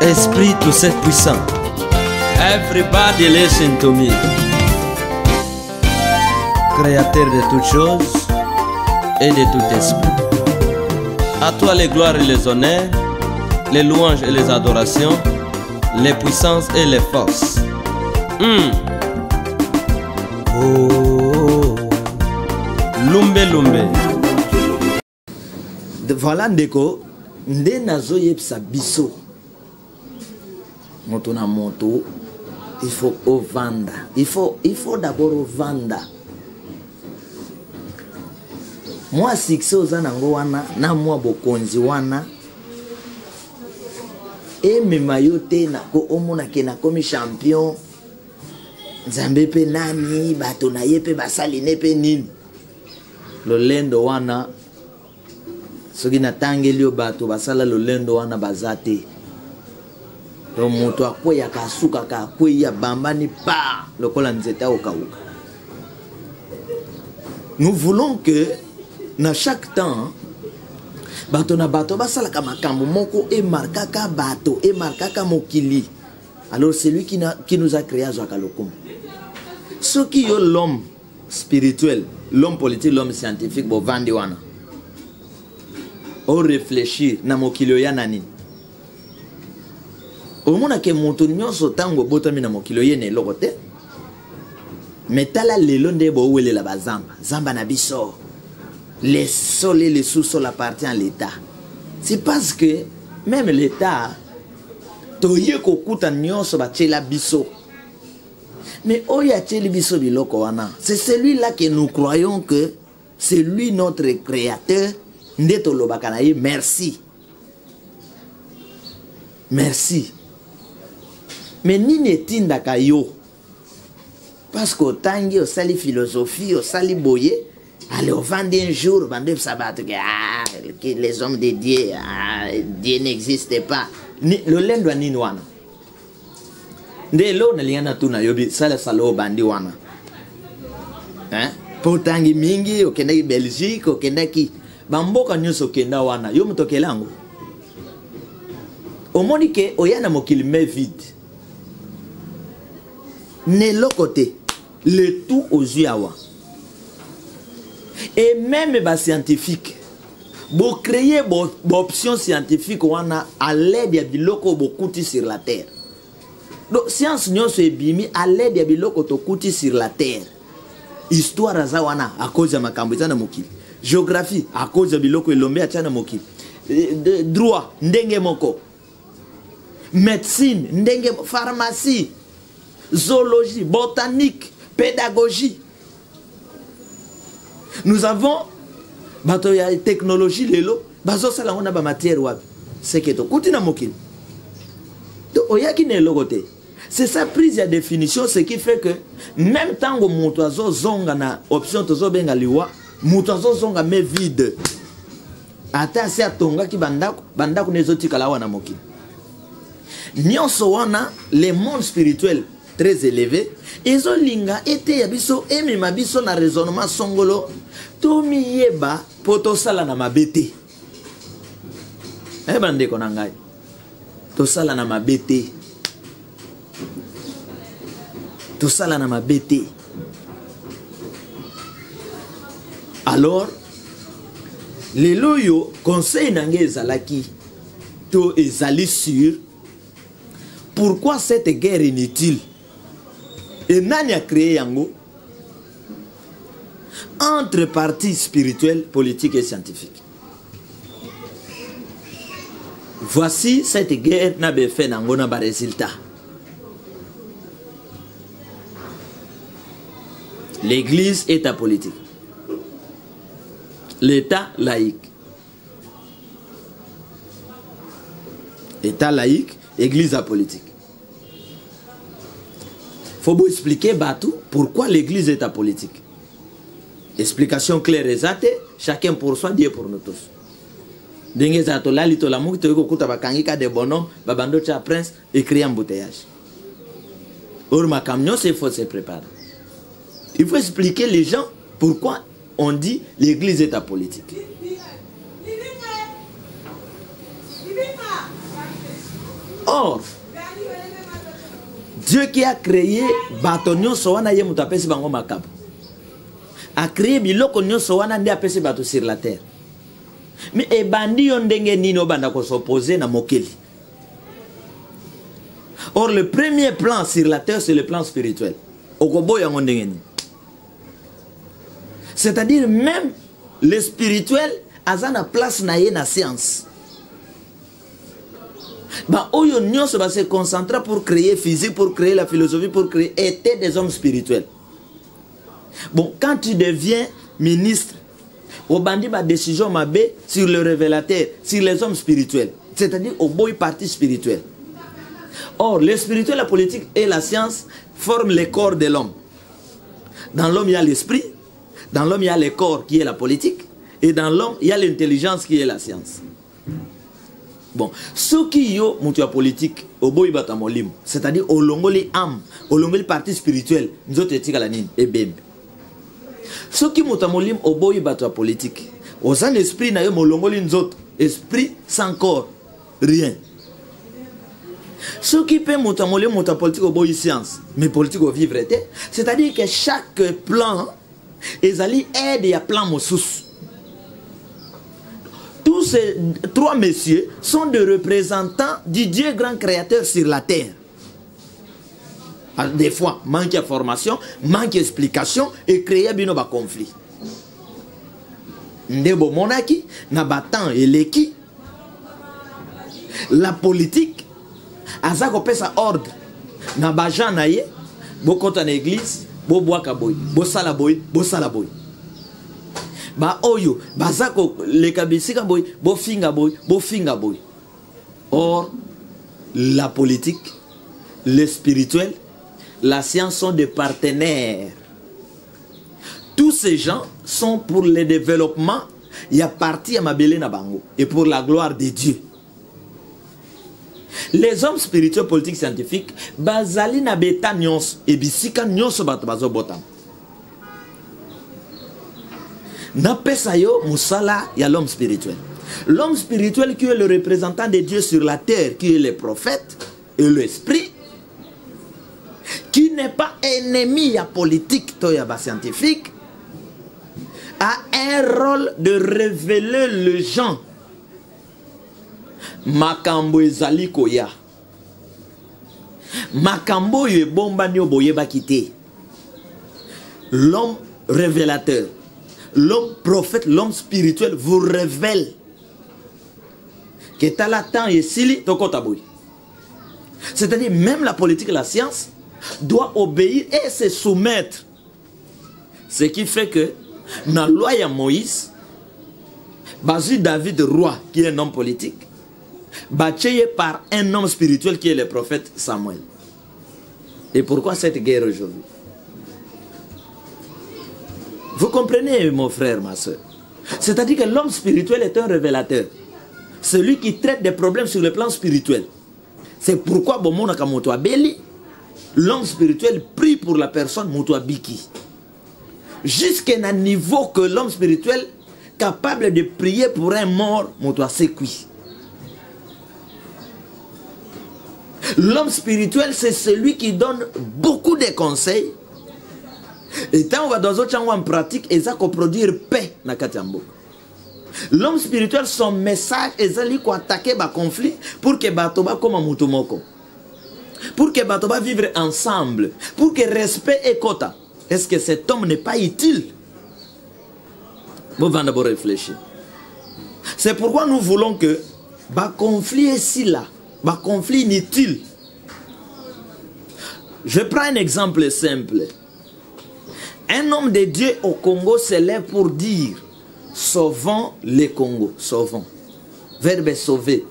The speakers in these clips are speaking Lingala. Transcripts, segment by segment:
Esprit tout cette puissant. Everybody listen to me. Créateur de toutes choses et de tout esprit. À toi les gloires et les honneurs, les louanges et les adorations, les puissances et les forces. Oh, lumbe lumbe. Voilà ndeko, nde nazo yebisa biso. Moto na moto, il faut vendre. Il faut d'abord vendre. Moi succès ozanango wana na moi bokonzi wana. Et memayote na ko omona ke na komi champion. Nzambe pe nani bato na yepe basali ne pe nini. Lolendo wana soki na tangeli bato basala lolendo wana bazate. Donc moto akoya kasuka ka akoya bambani pa lokola nzeta okauka. Nous voulons que dans chaque temps bato na bato basala ka makambo moko e markaka bato e markaka mokili. Alors c'est lui qui nous a créé à Zakalokum. Ce qui est l'homme spirituel, l'homme politique, l'homme scientifique, bon vandi wana. On réfléchit na mokili ya nani. Au monde que moto nyonso tango botami na mokili ye ne lokote. Metala lelo nde bo wele la bazamba. Zamba na biso. Les sols et les sous-sols appartiennent à l'État. C'est parce que même l'État toye kokuta nyonso ba tchela biso. Mais oya tcheli biso biloko wana. C'est celui-là que nous croyons que c'est lui notre créateur. Ndeto lobaka na ye merci. Merci. Mais ni netindaka yo. Parce qu'au tangi, au sali philosophie, au sali boye, allez, au vendre un jour, vendre sabat, que les hommes de Dieu, Dieu n'existe pas. Le lendwa ni wana. Nde lo na liana tu na yobi, sala salo bandi wana. Hein? Po tangi mingi, okenda ki Belgique, okenda ki, bamboka nyuso okenda wana, yo mutokelango. Omoni ke oyana mokili me vide. Ne l'autre côté, le tout aux yeux. Et même les scientifiques, vous créez une option scientifique à l'aide de biloko bokuti sur la terre. Donc, science nous se bimi à l'aide de biloko tokuti sur la terre. Histoire azawana à cause de makambo na mokili. Géographie à cause de biloko elombe a na mokili. Droit ndenge moko. Médecine ndenge pharmacie. Zoologie, botanique, pédagogie. Nous avons la technologie, l'élo, on a matière. C'est que tout est mokil. C'est sa prise de définition, ce qui fait que même tant que moutazo zonga na option tozo benga liwa, moutazo zonga me vide. Ata se atonga ki bandako nezotika la wana mokil. Nyonso wana le monde spirituel très élevé, ils ont linga été yabiso emi mabiso na raisonnement songolo to miyeba poto sala na mabete. Bande konangai. To sala na mabete. To sala na mabete. Alors les loyo conseil nangé ezalaki to ezali sur pourquoi cette guerre inutile. Et nani a créé yango entre partis spirituels, politiques et scientifiques. Voici cette guerre n'a pas fait nango na ba résultat. L'église est apolitique. L'État laïque. État laïque, église apolitique. Faut vous expliquer Batou pourquoi l'église est apolitique. Explication claire et exacte, chacun pour soi, Dieu pour nous tous. Dengue zato la lito la mouki teko kuta bakangika de bonhomme, babando cha prince, écrit embouteillage. Or ma camion, c'est faut se préparer. Il faut expliquer les gens pourquoi on dit l'église est apolitique. Or, Dieu qui a créé bato nyonso wana ye mutu apesi bango makabo. A créé biloko nyonso wana nde apesi bato sur la terre. Mais ebandi yo ndenge nini obanda ko s'opposer na mokeli. Or le premier plan sur la terre c'est le plan spirituel. Okoboya ngo ndenge nini. C'est-à-dire même le spirituel azana place na ye na science. Bah, oyo nyonso va se concentrer pour créer physique, pour créer la philosophie, pour créer étaient des hommes spirituels. Bon, quand tu deviens ministre, au bandit ma décision mabe sur le révélateur, sur les hommes spirituels, c'est-à-dire au boy parti spirituel. Or, le spirituel, la politique et la science forment les corps de l'homme. Dans l'homme, il y a l'esprit, dans l'homme, il y a le corps qui est la politique, et dans l'homme, il y a l'intelligence qui est la science. Bon, ceux qui ont mutua politique, au boy batamolim, c'est-à-dire au longoli âme, au longoli parti spirituel, nous autres éthiques à la nine, et bébé. Ceux qui mutamolim au boy batua politique, au sein d'esprit, n'a eu mon longoli nous autres, esprit sans corps, rien. Ceux qui paient mutamolim mutua politique au boy science, mais politique au vivre était, c'est-à-dire que chaque plan, ils allaient aider à plan moussous. Tous ces trois messieurs sont des représentants du Dieu grand créateur sur la terre. Alors, des fois, manque de formation, manque d'explication et créer un conflit. Ndebo monaki, nabatan et leki. La politique, azako pesa ordre. Nabajan naye, bo kota na église, bo boaka boy, bo sala boy, bo sala boy. Ba oyo bazako le kabisika boy bo finga boy. Or la politique, le spirituel, la science sont des partenaires. Tous ces gens sont pour le développement, il y a parti à Mabele Nabango et pour la gloire de Dieu. Les hommes spirituels, politiques, scientifiques, bazali na beta nyons et bisika nyons bato bazo botam. Napesayo Moussala, il y a l'homme spirituel. L'homme spirituel qui est le représentant de Dieu sur la terre, qui est le prophète et l'esprit, qui n'est pas ennemi à politique, à scientifique, a un rôle de révéler le gens. Makambo ezali koya. Makambo ye bomba nyo boyeba kite. L'homme révélateur. L'homme prophète, l'homme spirituel vous révèle que tu as la temps et sili tokotaboui. C'est-à-dire même la politique et la science doit obéir et se soumettre. Ce qui fait que dans la loi de Moïse, basé David roi qui est un homme politique, bâti par un homme spirituel qui est le prophète Samuel. Et pourquoi cette guerre aujourd'hui? Vous comprenez, mon frère, ma soeur? C'est-à-dire que l'homme spirituel est un révélateur. Celui qui traite des problèmes sur le plan spirituel. C'est pourquoi l'homme spirituel prie pour la personne Moutoua Biki. Jusqu'à un niveau que l'homme spirituel capable de prier pour un mort Moutoua Sekui. L'homme spirituel, c'est celui qui donne beaucoup de conseils. Et quand on va dans autre en pratique, et ça qu'on produire paix na Katiambo. L'homme spirituel, son message est d'aller attaquer le conflit pour que Batoba comme un moutomoko. Pour que Batoba vivre ensemble. Pour que respect et quota. Est-ce que cet homme n'est pas utile? Vous allez d'abord réfléchir. C'est pourquoi nous voulons que le conflit est ici là. Le conflit inutile. Je prends un exemple simple. Un homme de Dieu au Congo se lève pour dire sauvons les Congo. Sauvons. Verbe sauver.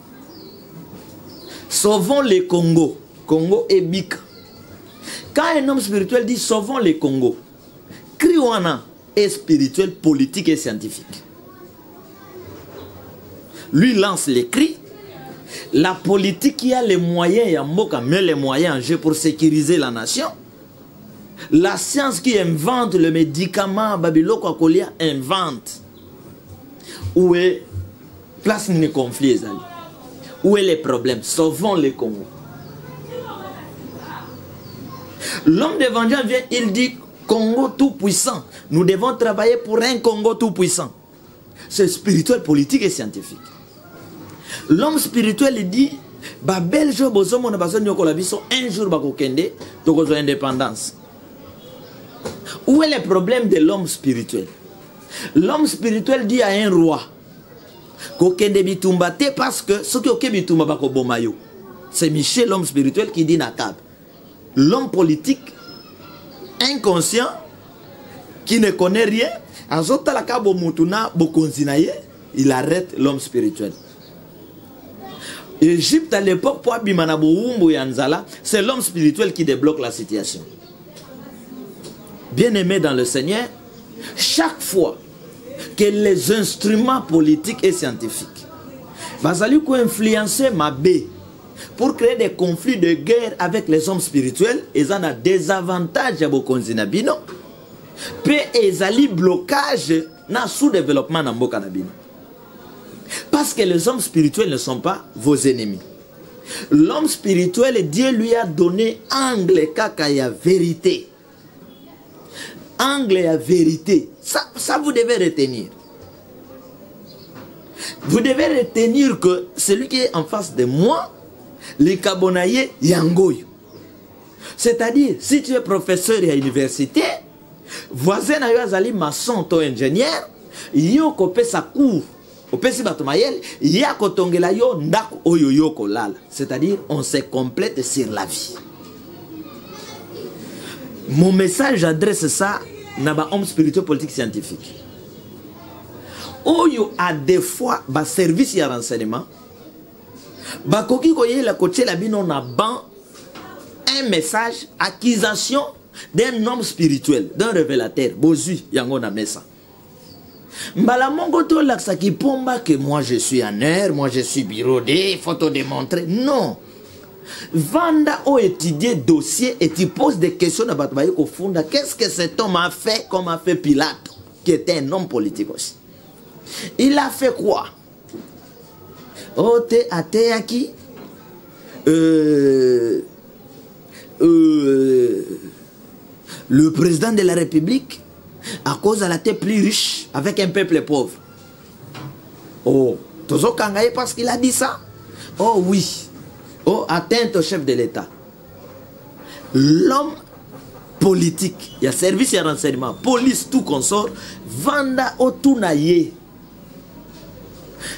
Sauvons les Congo. Congo et Bika. Quand un homme spirituel dit sauvons les Congo, Kriwana est spirituel, politique et scientifique. Lui lance les cris. La politique qui a les moyens, il y a met les moyens en jeu pour sécuriser la nation. La science qui invente le médicament, Babylone Kwakolia invente. Où est place de conflit? Où est le problème? Sauvons le Congo. L'homme d'évangile vient, il dit Congo tout puissant. Nous devons travailler pour un Congo tout puissant. C'est spirituel, politique et scientifique. L'homme spirituel il dit ba Belge bozomo na bazo nyoko la biso un jour bakokende tokozo indépendance. Où est le problème de l'homme spirituel? L'homme spirituel dit à un roi kokende bitumba te parce que ce qui oke bitumba bako bomayo. C'est Michel l'homme spirituel qui dit nakab. L'homme politique inconscient qui ne connaît rien, il arrête l'homme spirituel. Égypte à l'époque, c'est l'homme spirituel qui débloque la situation. Bien-aimé dans le Seigneur, chaque fois que les instruments politiques et scientifiques vont influencer ma baie pour créer des conflits de guerre avec les hommes spirituels, ils ont des avantages à Bokonzinabino. Puis ils ont blocage dans le sous-développement dans Bokanabino. Parce que les hommes spirituels ne sont pas vos ennemis. L'homme spirituel, Dieu lui a donné angle kakaya vérité. Angle à vérité. Ça vous devez retenir. Vous devez retenir que celui qui est en face de moi, les Kabonaye Yangoy. C'est-à-dire, si tu es professeur à l'université, voisin à Yazali maçon ou ingénieur, yo kopé sa cour, opesi batomayel, ya kotongela yo ndak oyo yo kolala. C'est-à-dire, on se complète sur la vie. Mon message, j'adresse ça à un homme spirituel, politique, scientifique. Oyo a des fois, ba service et renseignement, bakoki koye la koche la bino na ban un message, accusation d'un homme spirituel, d'un révélateur, bozui yango na mesa. Mbala mongo to laksa ki pomba que moi je suis en air, moi je suis birodé, il faut te démontrer. Non. Vanda o étudier dossier et tu poses des questions à Batbaye au fond. Qu'est-ce que cet homme a fait comme a fait Pilate, qui était un homme politique aussi? Il a fait quoi? Oh, te ateaki le président de la République à cause de la terre plus riche avec un peuple pauvre. Oh, Tozo Kangaye parce qu'il a dit ça? Oh oui. Oh, atteinte au chef de l'État. L'homme politique, il y a service et renseignement, police, tout consort, vanda otunaye.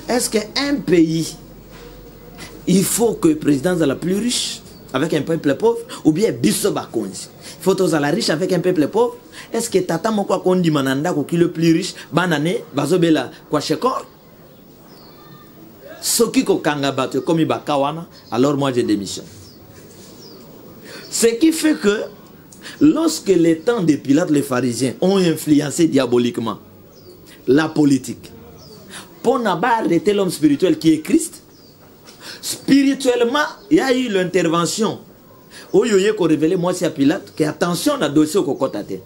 Est-ce qu'un pays, il faut que le président soit la plus riche avec un peuple pauvre, ou bien biso bakonzi? Il faut que la riche avec un peuple pauvre. Est-ce que tata moko kondi mananda qui est le plus riche, banane, bazobela kwa shekor? Soki ko kanga bato komi bakawana, alors moi je démissionne. Ce qui fait que lorsque les temps de Pilate, les pharisiens ont influencé diaboliquement la politique, pour n'arrêter l'homme spirituel qui est Christ, spirituellement, il y a eu l'intervention. Oyoye ko révélé moi c'est à Pilate que attention na dossier au kokotate.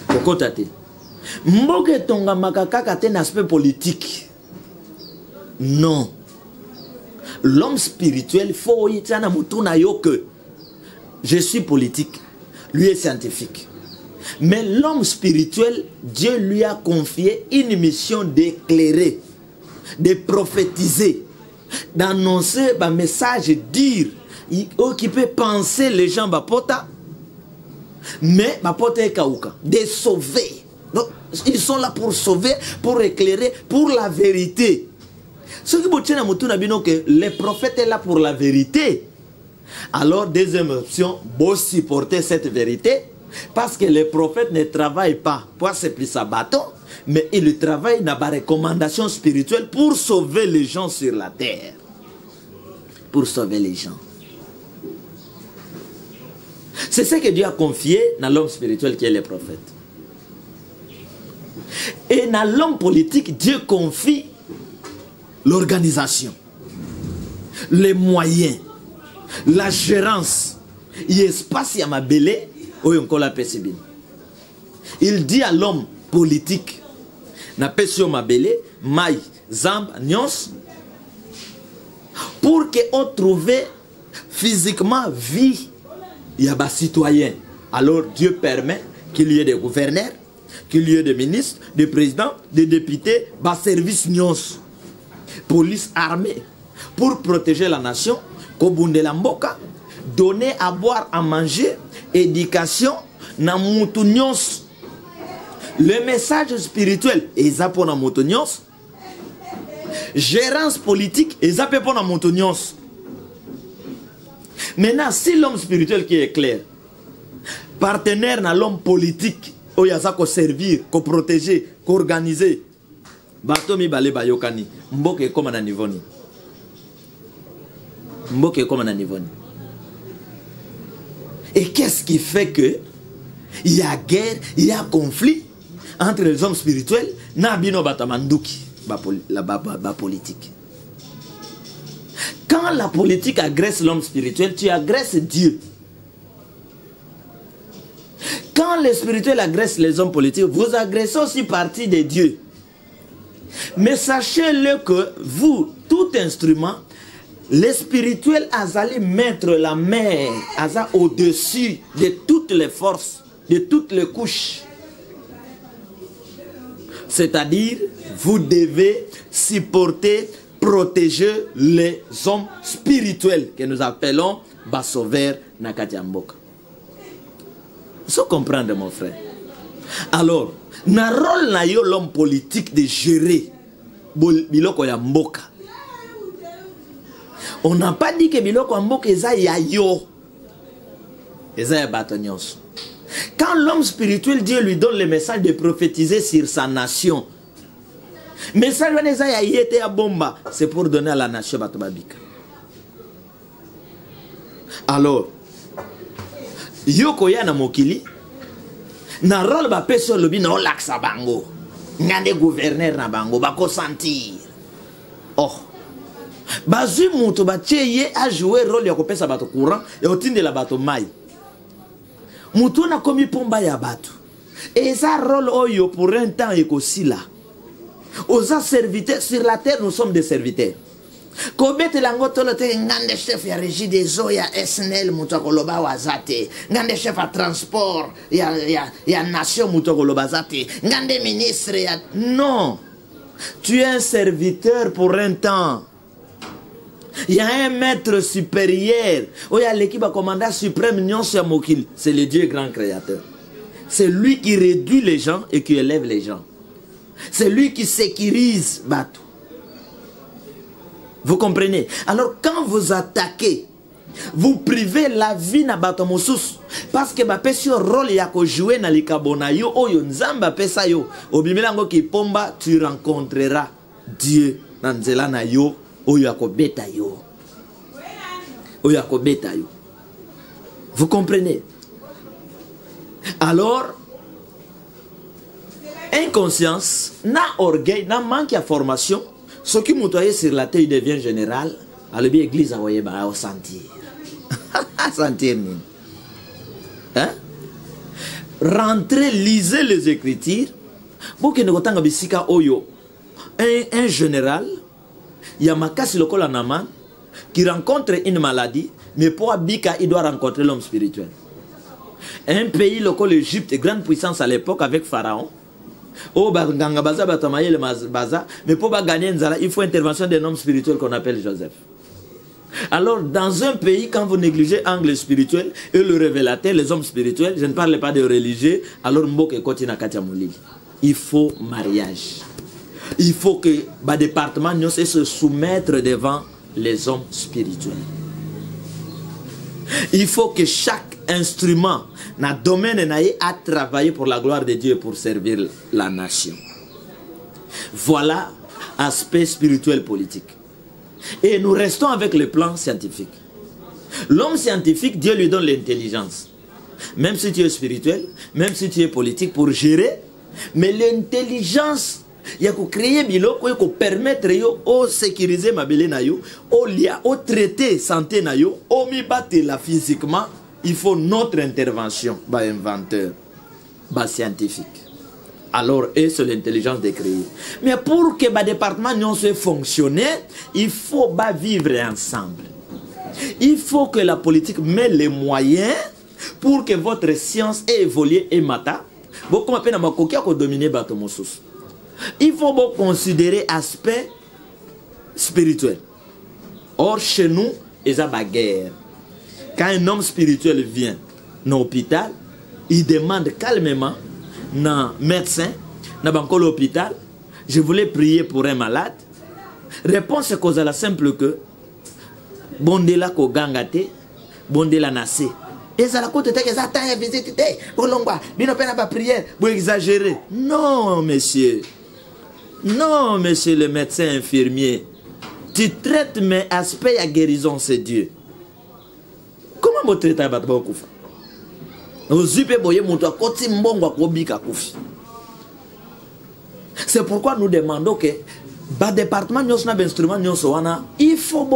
Kokotate. Mboke tonga makaka te un aspect politique. Non. L'homme spirituel faut y tana mutuna yo que je suis politique, lui est scientifique. Mais l'homme spirituel, Dieu lui a confié une mission d'éclairer, de prophétiser, d'annoncer un message, dire, qui peut penser les gens bapota, mais bapota est kauka, de sauver. Donc, ils sont là pour sauver, pour éclairer, pour la vérité. Ce qui que les prophètes sont là pour la vérité. Alors, deuxième option, vous supporter cette vérité. Parce que les prophètes ne travaillent pas pour se plier sa bâton, mais ils travaillent dans la recommandation spirituelle pour sauver les gens sur la terre. Pour sauver les gens. C'est ce que Dieu a confié dans l'homme spirituel qui est le prophète. Et dans l'homme politique, Dieu confie l'organisation, les moyens, la gérance, l'espace y a ma belé. Il dit à l'homme politique, na pesio mabele, mai, zamb, nyons, pour qu'on trouve physiquement vie, il y a des citoyens. Alors Dieu permet qu'il y ait des gouverneurs, qu'il y ait des ministres, des présidents, des députés, des services nions, police armée, pour protéger la nation, donner à boire, à manger, éducation, na mutu nions. Le message spirituel, ils ont pour na mutu nions. Gérance politique, ils ont pour na mutu nions. Maintenant, si l'homme spirituel qui est clair, partenaire dans l'homme politique, où il y a ça qu'on servir, qu'on protéger, qu'on organiser, Batomi Bale Bayokani, Mboke comme un niveau ni. Mboke comme un niveau ni. Et qu'est-ce qui fait que il y a guerre, il y a conflit entre les hommes spirituels, Nabino Batamanduki, la politique. Quand la politique agresse l'homme spirituel, tu agresses Dieu. Quand les spirituels agressent les hommes politiques, vous agressez aussi partie de Dieu. Mais sachez-le que vous, tout instrument, les spirituels allaient mettre la main au-dessus de toutes les forces, de toutes les couches. C'est-à-dire, vous devez supporter, protéger les hommes spirituels que nous appelons Basover Nakatiamboka. Il faut comprendre, mon frère. Alors, na rôle na yo l'homme politique de gérer biloko ya mboka. On n'a pas dit que biloko ya mboka eza ya yo. Eza ya bato nyonso. Quand l'homme spirituel, Dieu lui donne le message de prophétiser sur sa nation. Message eza ya yete ya bomba, c'est pour donner à la nation bato babika. Alors, Yoko ya na mokili na rôle ba peso lobi na olaksa bango ngande gouverneur na bango bako sentir oh bazui muto ba cheye a jouer rôle ya kopesa bato courant et otindela bato mai muto na komi pomba ya bato et ça rôle oyo pour un temps ekosila oza serviteurs sur la terre, nous sommes des serviteurs. Kobete lango tolote ngande chef ya régie des eaux ya SNL mutokoloba wazate ngande chef à transport ya nation mutokoloba zate ngande ministre ya non, tu es un serviteur pour un temps. Il y a un maître supérieur, il y a l'équipe à commandant suprême Nyon Mokil, c'est le Dieu grand créateur. C'est lui qui réduit les gens et qui élève les gens. C'est lui qui sécurise Batou. Vous comprenez? Alors quand vous attaquez, vous privez la vie na bato mosusu parce que ba pesi rôle ya ko jouer na likabona yo oyo nzamba pesa yo obimelango ki pomba, tu rencontreras Dieu na nzela na yo oyo akobeta yo. Oyo akobeta yo. Vous comprenez? Alors inconscience, na orgueil, na manque de formation. Ce qui moutoye sur la terre devient général, à l'église a voyé bah sentir. Sentir ni. Hein? Rentrez, lisez les Écritures. Boke ne kotanga bisika oyo. Un général, Yamakasi lokola naman, qui rencontre une maladie, mais pour Abika, il doit rencontrer l'homme spirituel. Un pays local, l'Égypte, grande puissance à l'époque avec Pharaon. Oh, mais pour gagner il faut intervention d'un homme spirituel qu'on appelle Joseph. Alors, dans un pays, quand vous négligez l'angle spirituel et le révélateur, les hommes spirituels, je ne parle pas de religieux, alors il faut mariage. Il faut que le département se soumettre devant les hommes spirituels. Il faut que chaque instrument na domaine a travaillé pour la gloire de Dieu pour servir la nation. Voilà aspect spirituel politique. Et nous restons avec le plan scientifique. L'homme scientifique, Dieu lui donne l'intelligence. Même si tu es spirituel, même si tu es politique pour gérer, mais l'intelligence, il y a créer biloko ko permettre yo o sécuriser mabele na yo, o lia o traiter santé na yo, o mi battre la physiquement. Il faut notre intervention, bah inventeur, bah scientifique. Alors, et c'est l'intelligence de créer. Mais pour que le département non soit fonctionner, il faut vivre ensemble. Il faut que la politique mette les moyens pour que votre science ait évolué et mata. Il faut considérer l'aspect spirituel. Or, chez nous, il y a la guerre. Quand un homme spirituel vient dans l'hôpital, il demande calmement à médecin, dans l'hôpital, je voulais prier pour un malade. Réponse est la simple que bondela ko gangate, bondela nase. Et ça la côte que ça t'a visité, bolongba, bino pena pas prière, vous exagérez. Non, monsieur. Non, monsieur le médecin infirmier. Tu traites mes aspects à guérison, c'est Dieu. Comment vous traitez à battre koufa? C'est pourquoi nous demandons que le département il faut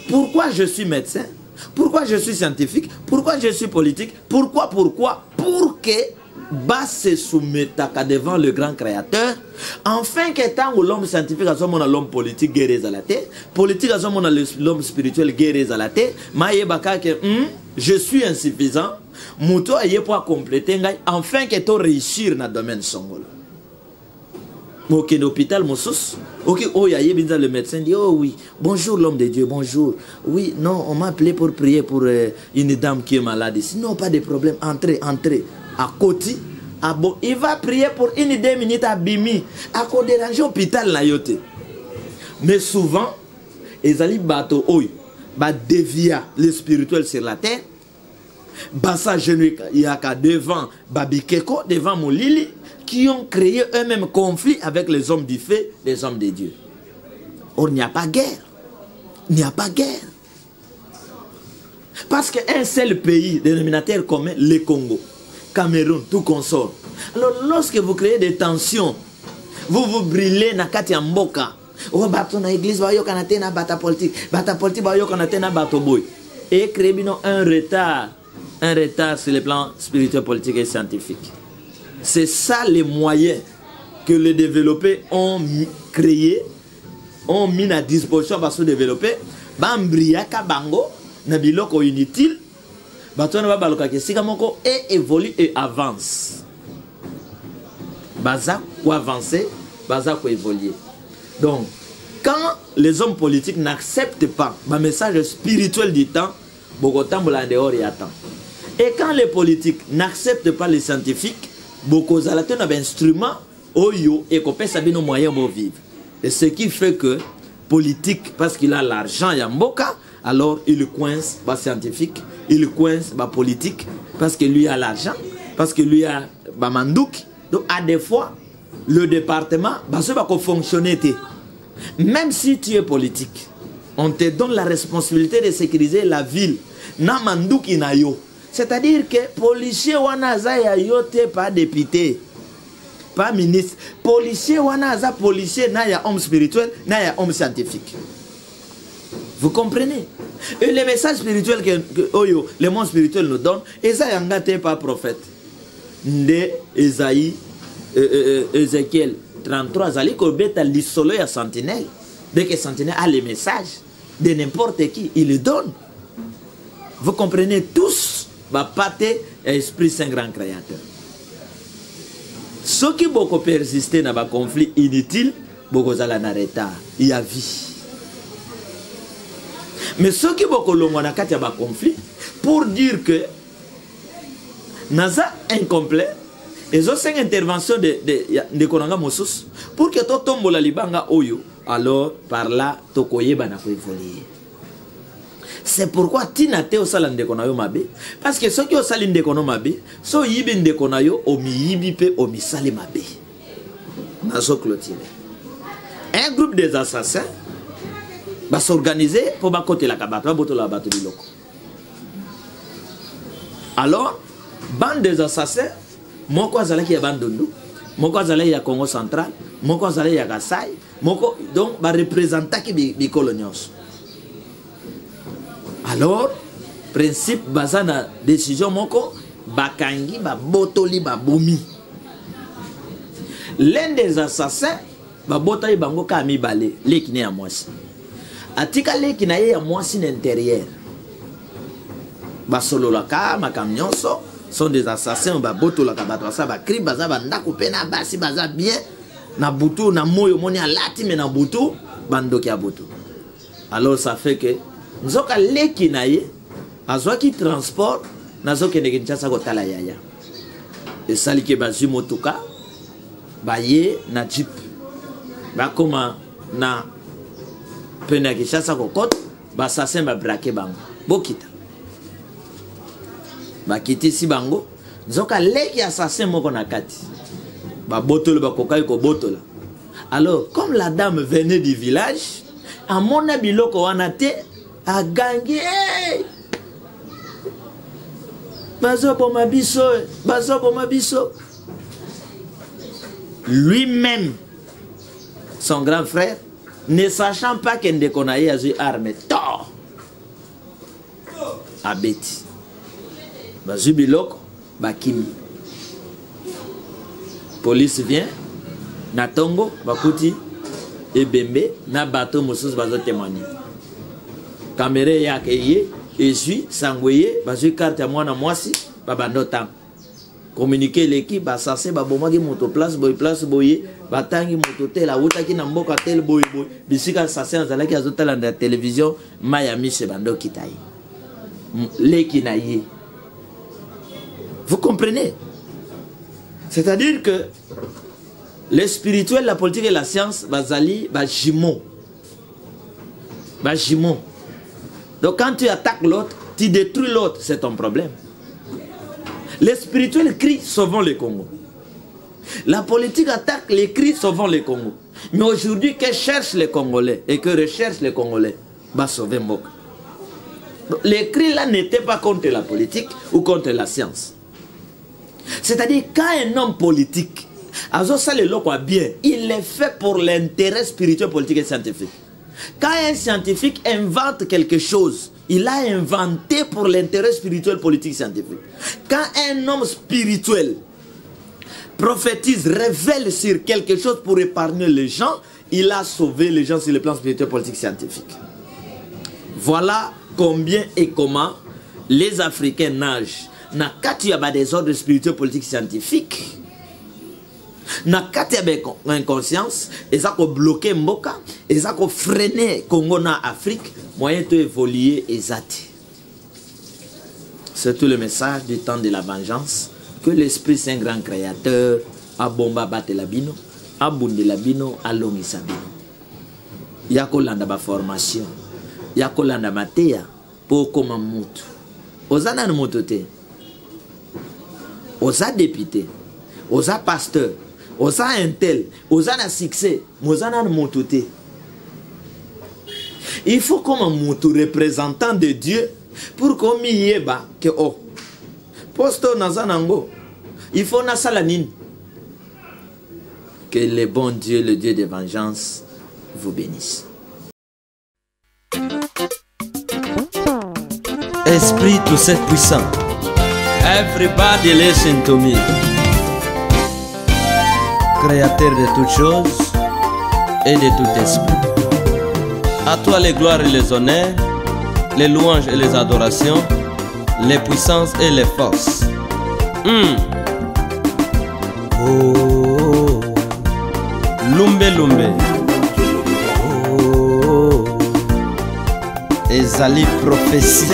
pourquoi je suis médecin, pourquoi je suis scientifique, pourquoi je suis politique, pourquoi pour que se soumette devant le grand créateur, enfin que tant où l'homme scientifique a son l'homme politique guéri à la tête, politique a son l'homme spirituel guéri à la tête, je suis insuffisant, mouto aye pour compléter, enfin que tu réussir dans le domaine songol. Ok, l'hôpital, ok, oh, le médecin dit, oh oui, bonjour l'homme de Dieu, bonjour. Oui, non, on m'a appelé pour prier pour une dame qui est malade ici. Non, pas de problème, entrez, entrez. À côté, ah bon, il va prier pour 1 ou 2 minutes à Bimi, à cause déranger l'hôpital là yote. Mais souvent, ils allaient bateau, oh, dévia le spirituel sur la terre, bassa genou yaka devant Babikeko, devant Molili, qui ont créé eux-mêmes conflit avec les hommes du fait, les hommes de Dieu. Or, il n'y a pas guerre. Il n'y a pas guerre. Parce qu'un seul pays dénominateur commun, le Congo, Cameroun, tout consort. Alors, lorsque vous créez des tensions, vous brûlez na kati mboka. Oh, bato na église, ba yo kanate na bata politique ba yo kanate na bato boy. Et créer un retard sur le plan spirituel, politique et scientifique. C'est ça les moyens que les développés ont créés, ont mis à disposition pour se développer. Bambriaka bango, nabiloko inutile, batona babaloka kesikamoko et évolue et avance. Baza ou avancer, baza ou évoluer. Donc, quand les hommes politiques n'acceptent pas le message spirituel du temps, Bogotan en dehors y attend. Et quand les politiques n'acceptent pas les scientifiques, beaucoup d'alatés ont un instrument oyo et qu'on peut savoir nos moyens pour vivre. Et ce qui fait que politique, parce qu'il a l'argent, il y a mboka, alors il coince les scientifique, il coince les politique, parce que lui a l'argent, parce que lui a mandouk. Donc à des fois, le département va fonctionner. Même si tu es politique, on te donne la responsabilité de sécuriser la ville. Na mandouk inayo. C'est-à-dire que policier wanaza ya yote pas député, pas ministre. Policier wanaza policier na ya homme spirituel, na ya homme scientifique. Vous comprenez? Et le message spirituel que le monde spirituel nous donne, Esaïe n'était pas prophète. De Esaïe, Ézéchiel 33, Zali Kobeta l'isolé à sentinelle. Dès que sentinelle a les messages de n'importe qui, il le donne. Vous comprenez tous? Pâté et Esprit Saint grand créateur. Ceux qui beaucoup persister dans un conflit inutile, beaucoup à l'arrêter. Il y a vie. Mais ceux qui beaucoup longuement dans un conflit, pour dire que Naza incomplet, ils ont une intervention de Konanga Moussous, pour que tout tombe la libanga oyo, alors par là, tokoye banako évoluer. C'est pourquoi Tinate au salon de Konayo Mabe. Parce que ceux qui ont salin de Konayo Mabe, sont yibin de Konayo, omi yibipe, omi sali Mabe. Nazo clôturé. Un groupe des assassins va s'organiser pour côté la kabata, va boto la bateau du loco. Alors, bande des assassins, moko azala qui est bandundu, moko azala ya Congo central, moko azala ya Kasai, moko donc va représenter qui bi colonios. Alors, principe basé na décision moko bakangi ba botoli ba bomi. L'un des assassins, babota y bango ka mi balé, leki ne ya mwasi. Atika leki na ye ya mwasi n'intérieur. Basolo la ka, makamnyonso, sont des assassins, baboto la ka bato sa ba cri baza banda couper na basi baza bien na butu na moyo moni alati mais na butu bandoki ya butu. Alors ça fait que nzoka leki na ye azwa ki transport nazoke ne kinchasa ko tala yaya. Et sali ke bazu motuka baye na jeep. Bakoma na pena kishasa ko kote ba assassin ba braquer bango. Bokita. Bakiti si bango nzoka leki assassin moko na kati ba botolo ba kokai ko botola. Alors comme la dame venait du village a mona biloko wana te a gagné bazo pour ma biso lui-même son grand frère ne sachant pas qu'un déconnaillé a eu arme tort a bêti bazu biloko bakimi police vient na tongo bakuti ebembe na bateau mosusu bazo témoigner caméra yake ye esui sangoye bazu carte ya mwana mwasi babando tam communiquer l'équipe assassin babomaki moto place boye batangi moto tel awutaki na mboka tel boye bisika assassin azalaki azotala na télévision Miami se bando kitai leki na ye. Vous comprenez? C'est-à-dire que le spirituel, la politique et la science, bazali, bajimo. Donc quand tu attaques l'autre, tu détruis l'autre, c'est ton problème. Les spirituels crient sauvons le Congo. La politique attaque les cris sauvons le Congo. Mais aujourd'hui, que cherchent les Congolais et que recherchent les Congolais, bah sauver Mboka. Les cris là n'étaient pas contre la politique ou contre la science. C'est-à-dire quand un homme politique il est fait pour l'intérêt spirituel, politique et scientifique. Quand un scientifique invente quelque chose, il a inventé pour l'intérêt spirituel, politique, scientifique. Quand un homme spirituel prophétise, révèle sur quelque chose pour épargner les gens, il a sauvé les gens sur le plan spirituel, politique, scientifique. Voilà combien et comment les Africains nagent. Na kati ya ba des ordres spirituels, politiques, scientifiques. Na kati ya ba inconscience, ils ont bloqué Mboka, ils ont freiné Congo na Afrique, moyen de évoluer et zati. C'est tout le message du temps de la vengeance, que l'Esprit Saint grand créateur a bomba bate la bino, a bunde la bino, a longisa bino. Yako landa ba formation, yako landa matea, pour koma mutu. Ozana no motote. Osa député, osa pasteur, osa intel, osa na succès, osa na mototé. Il faut comme un moto représentant de Dieu pour qu'on y ait que oh, posto nazanango, il faut na salanine. Que le bon Dieu, le Dieu de vengeance, vous bénisse. Esprit tout cet puissant. Everybody listen to me. Créateur de toutes choses et de tout esprit. À toi les gloires et les honneurs, les louanges et les adorations, les puissances et les forces. Oh, Lumbe Lumbe. Oh, Ezali prophétie.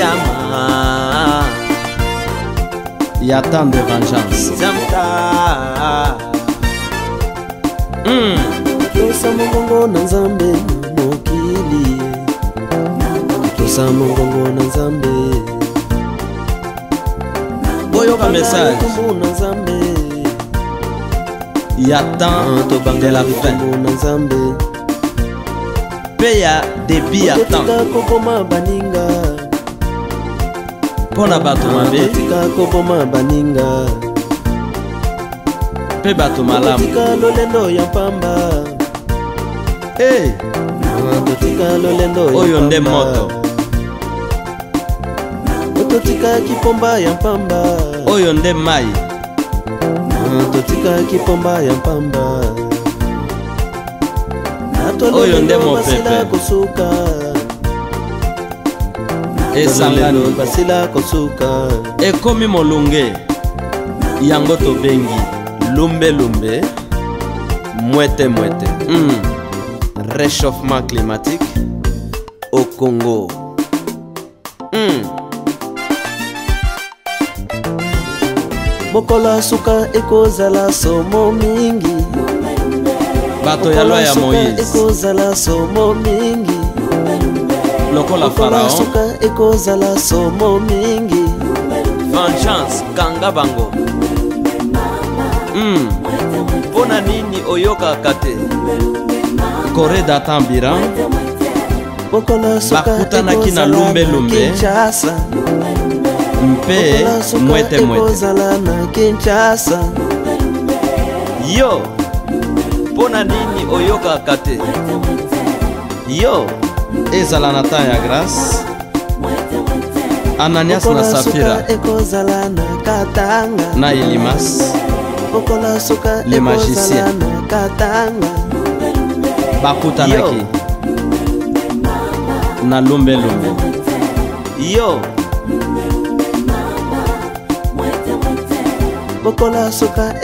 Il y a tant de vengeance. Tosa mongongo na nzambe mokili. Tosa mongongo na nzambe. Boyoka message. Il y a tant de la fin. Paye à débit à temps. Pona bato mabe tika koboma baninga pe bato malamu tika lolendo ya pamba tika lolendo ya oyo nde moto tika kipomba ya pamba oyo nde mai totikaki pomba ya mpamba oyo nde mopepe esangani basila kosuka ekomi molunge yango tobengi lumbe mwete réchauffement climatique au Congo. Bokola suka ekozala somo mingi bato ya loi ya Moïse ekozala somo mingi lokola Pharaon suka ekozala somo mingi vengeance kanga bango pona nini oyokaka te Corée d'Atambiran bakutanaki na lumbe mpe mwete yo pona nini oyokaka te yo ezala na temps ya grâce Ananias na Safira na Elimas le magicien bakutanaki na lumbe yo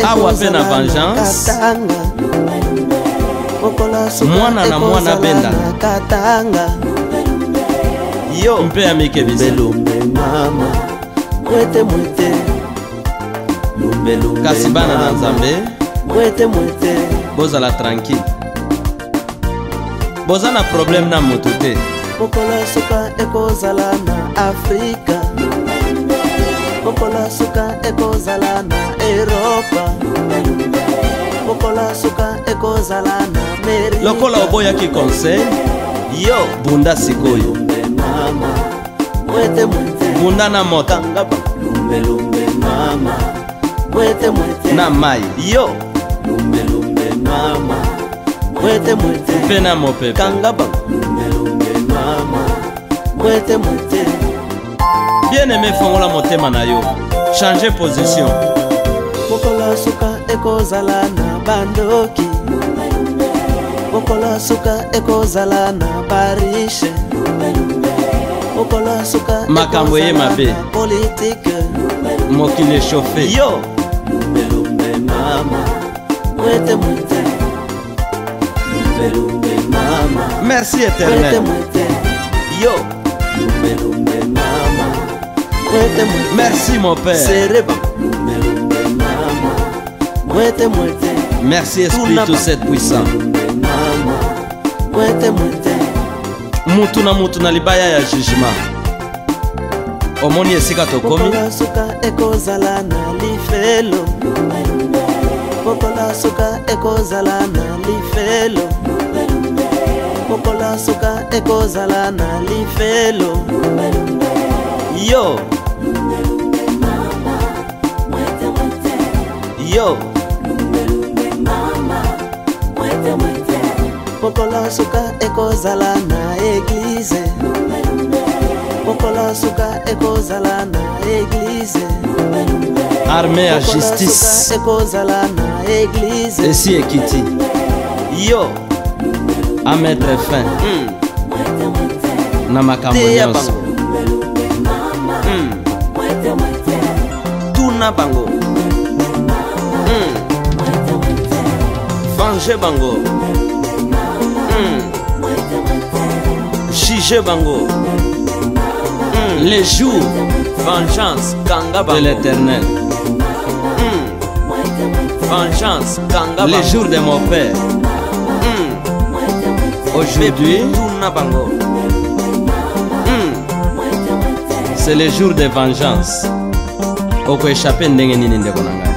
awa mpe na vengeance mwana na mwana bendana yo mpe ya mikebisi kasi bana na Nzambe bozala tranquille boza na problème na moto te bokola suka ekozala na Afrika bokola suka ekozala na Europa bokola suka ekozala na Amerika lokola oboyaki conseil yo bunda sikoyo bunda na moto na mai yo mpe na mopepe bien aimé fongola motema na yo changer position bokola suka ekozala na bandoki bokola suka ekozala na barishe bokola suka makambo ye mabe politique mokili échauffé yo merci éternel yo merci mon père merci esprit tout cette puissant mutu na libaya ya jugement omoni esika tokomi suka ekozala na lifelo bokola suka ekozala na lifelo bokola suka ekozala na lifelo yo bokola suka ekozala na église bokola suka ekozala na église armée à justice ekozala na église esi ekiti yo à mettre fin na makambo nyonso tuna bango venger bango juger bango les jours vengeance kanga bango de l'éternel vengeance kanga les jours de mon père aujourd'hui c'est le jour de vengeance okoéchappe ndenge nini ndeko na ngai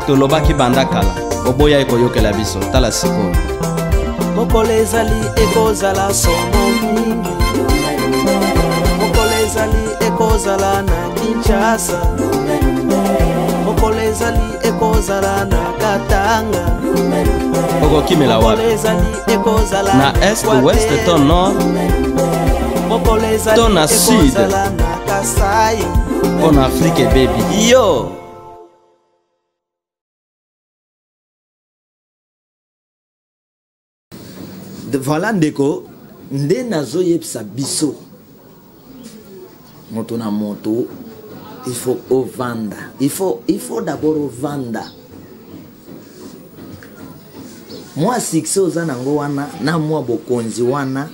tolobaki banda kala oboya ekoyokela biso tala sikoyo mokolo ezali ekozala somo mingi mokolo ezali ekozala na Kinshasa mokolo ezali ekozala na Katanga okokimela wapi na est ouest to nord to na sud na Kasai on Afrique baby yo Voilà ndeko nde nazo yebisa biso moto na moto il faut ovanda, il faut d'abord ovanda. Moi succès oza nango wana na moi bokonzi wana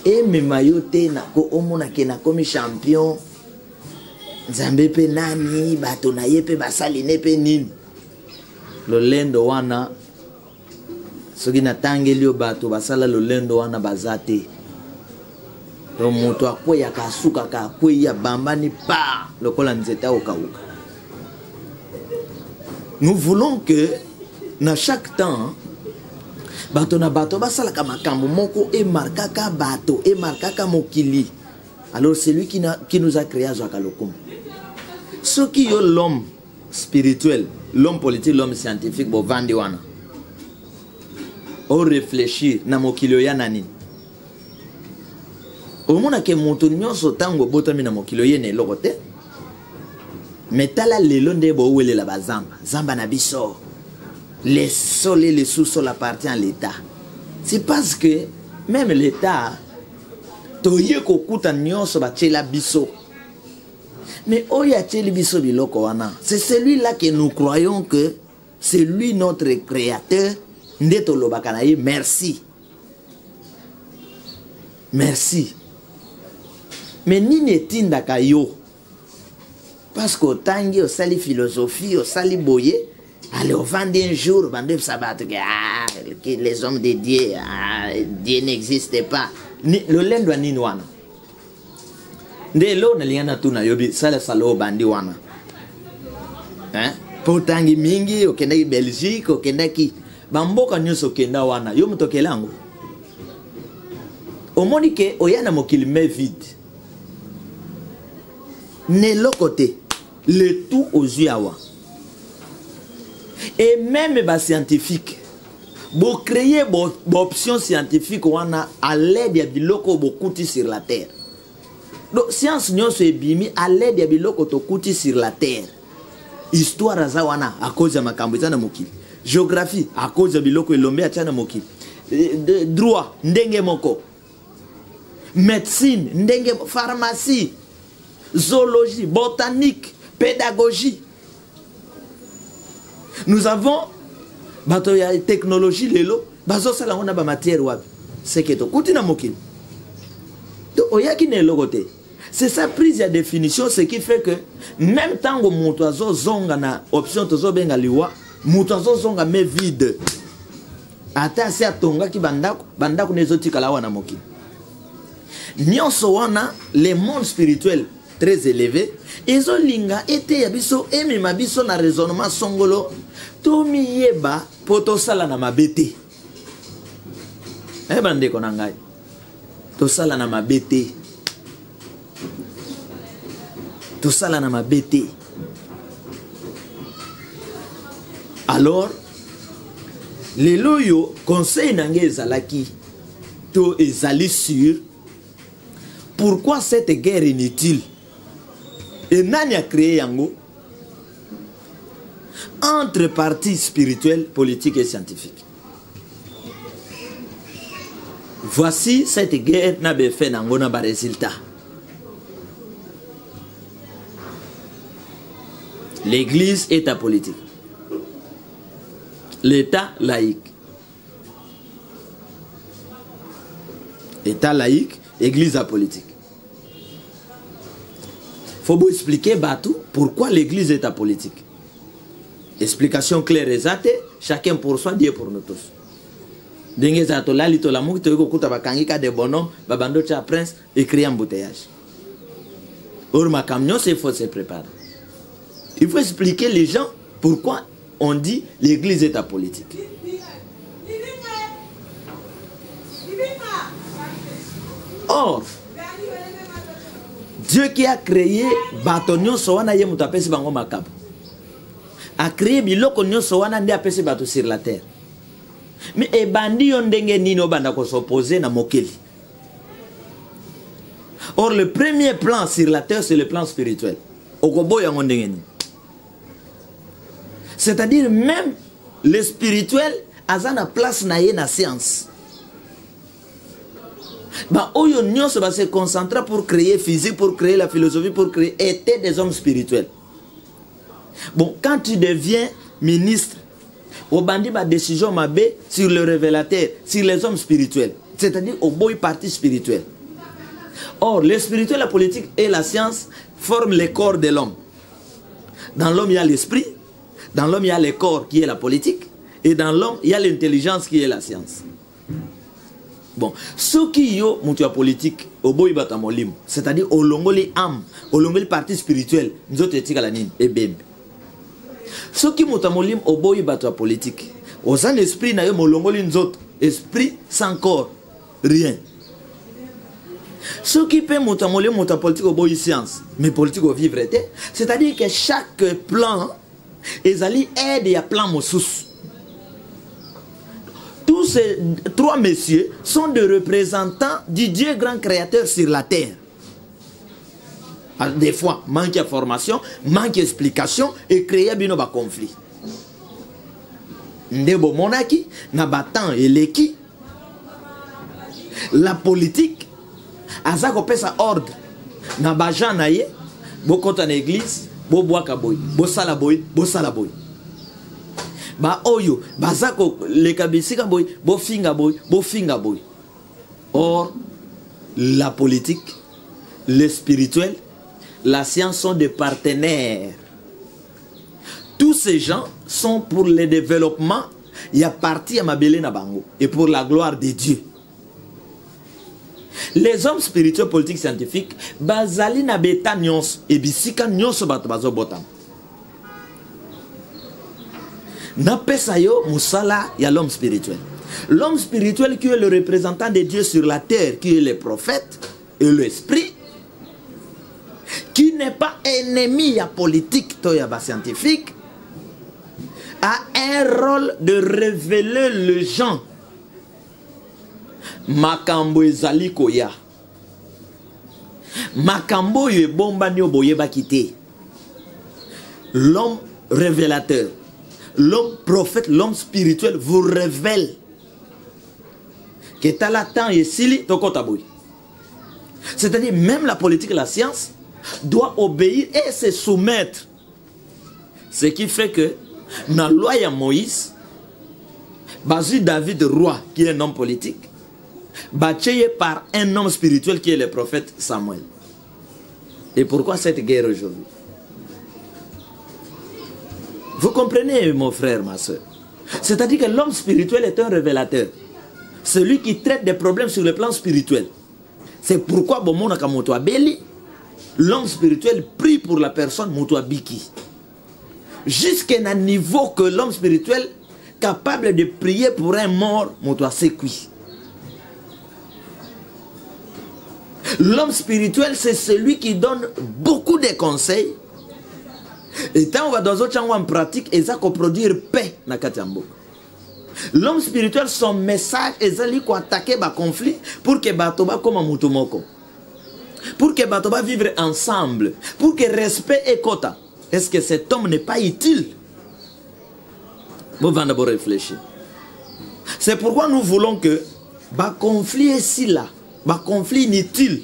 emema yo te na ko omona ke na komi champion nzambe pe nani bato na ye pe basali ne pe nini lolendo wana soki natangeli yo bato basala lolendo wana bazate to moto akweya kasuka ka akweya bambani pa lokola nzeta okauka. Nous voulons que na chaque temps bato na bato basala ka makambo moko e markaka bato e markaka mokili. Alors c'est lui qui nous a créé à Zakalokum. Ce qui est l'homme spirituel, l'homme politique, l'homme scientifique, bo vandi wana. O réfléchir na mokili ya nani. Au monde que moto nyonso tango botami na mokili ye ne lokote. Metala lelo nde bo wele la bazamba. Zamba na biso. Les sols et les sous-sols appartiennent à l'État. C'est parce que même l'État toye kokuta nyonso ba tchela biso. Mais oya tcheli biso biloko wana. C'est celui-là que nous croyons que c'est lui notre créateur. Ndeto lobaka ye merci. Merci. Mais nini etindaka yo. Parce qu'au tangi, au sali philosophie, au sali boye, allez, au vendre un jour, vendre ça va que les hommes de Dieu, Dieu n'existe pas. Le lendo ni wana. De lo na liana tuna yobi sala salo bandi wana. Hein? Pour tangi mingi, au kenda ki Belgique, au kenda ki bamboka nyuso kenda wana. Yo mutokelango. Au monike, oyana mokili me vide. Ne l'autre côté, le tout aux yeux. Et même les scientifiques, pour créer une option scientifique à l'aide de biloko bokuti sur la terre. Donc science nous se bimi à l'aide de biloko tokuti sur la terre. Histoire azawana à cause de makambo na mokili. Géographie à cause de biloko elombe achana mokili. Droit ndenge moko. Médecine ndenge pharmacie. Zoologie, botanique, pédagogie. Nous avons la technologie, l'élo, bazo sala on a ba matière wab. C'est que to kutina mokil. To oyaki ne logote. C'est sa prise de définition, ce qui fait que même tant que moutazo zonga na option tozo benga liwa, moutazo zonga me vide. Ata se atonga ki bandako nezotika la wana mokil. Nyonso wana les mondes spirituels très élevé, ils ont linga été yabiso et mi mabiso na raisonnement songolo to mi yeba poto sala na mabete. Eh bande konangai. To sala na mabete. To sala na mabete. Alors les loyo conseil nangeza laki to ezali sur pourquoi cette guerre inutile. Et nani a créé yango entre partis spirituels, politiques et scientifiques. Voici cette guerre n'a pas fait nango na ba résultat. L'église est apolitique. L'État laïque. État laïque, église apolitique. Il faut expliquer Batou pourquoi l'église est apolitique. Explication claire et exacte, chacun pour soi, Dieu pour nous tous. Dengue zato lali to la mouki to yoko kuta bakangika de bonhomme, babando cha prince, écrit embouteillage. Or ma camion, il faut se préparer. Il faut expliquer les gens pourquoi on dit l'église est apolitique. Or, Dieu qui a créé Batonio Soana Yemutapesi Bango Makabu a créé Biloko Nyo Soana Nde Apesi Bato sur la terre. Mais e bandi yondenge nino banda ko s'opposer na mokeli. Or le premier plan sur la terre c'est le plan spirituel. Okobo yango ndenge ni. C'est-à-dire même le spirituel azana place na ye na science. Bah, oyo nyonso va se concentrer pour créer physique, pour créer la philosophie, pour créer étaient des hommes spirituels. Bon, quand tu deviens ministre, au bandit ma décision m'a sur le révélateur, sur les hommes spirituels, c'est-à-dire au boy parti spirituel. Or, le spirituel, la politique et la science forment les corps de l'homme. Dans l'homme, il y a l'esprit, dans l'homme, il y a le corps qui est la politique, et dans l'homme, il y a l'intelligence qui est la science. Bon, ce qui est la politique, au boy batamolim, c'est-à-dire au longoli âme, au longoli parti spirituel, nous autres éthiques à la nine, et bim. Ce qui est molim au boy batamolim politique, au sein l'esprit, n'a eu mon longoli nous autres, esprit sans corps, rien. Ce qui peut motamolim politique au boy science, mais politique au vivre, c'est-à-dire que chaque plan, ils allaient aider à plan moussous. Tous ces trois messieurs sont des représentants du Dieu grand créateur sur la terre. Des fois, manque de formation, manque d'explication et créer un conflit. Ndebo monaki, nabatan et leki. La politique, azako pesa ordre. Nabajan naye, bo kota na église, bo boaka boy, bo sala boy, bo sala boy. Ba oyo bazako le kabisika boy bo finga boy. Or la politique, le spirituel, la science sont des partenaires. Tous ces gens sont pour le développement, il y a parti à Mabele Nabango et pour la gloire de Dieu. Les hommes spirituels, politiques, scientifiques, bazali na beta nyons et bisika nyons bazo botam. Napesayo musala ya l'homme spirituel. L'homme spirituel qui est le représentant de Dieu sur la terre, qui est le prophète et l'esprit, qui n'est pas ennemi à politique, toya scientifique, a un rôle de révéler les gens. Makambo ezali koya. Makambo ye bomba nyo boye bakite. L'homme révélateur, l'homme prophète, l'homme spirituel vous révèle que talatan et sili tokotaboy. C'est-à-dire même la politique et la science doit obéir et se soumettre. Ce qui fait que dans la loi de Moïse, Basu David roi qui est un homme politique, bâti par un homme spirituel qui est le prophète Samuel. Et pourquoi cette guerre aujourd'hui? Vous comprenez, mon frère, ma soeur? C'est-à-dire que l'homme spirituel est un révélateur. Celui qui traite des problèmes sur le plan spirituel. C'est pourquoi l'homme spirituel prie pour la personne Moutoua Biki. Jusqu'à un niveau que l'homme spirituel capable de prier pour un mort Moutoua Sekui. L'homme spirituel, c'est celui qui donne beaucoup de conseils. Et quand on va dans d'autres gens en pratique, et ça qu'on produire paix dans Katiambo. L'homme spirituel, son message, est d'aller attaquer le conflit pour que Batoba comme un moutomoko. Pour que Batoba vivre ensemble. Pour que respect et quota. Est-ce que cet homme n'est pas utile? Vous allez d'abord réfléchir. C'est pourquoi nous voulons que le conflit est ici là. Le conflit inutile.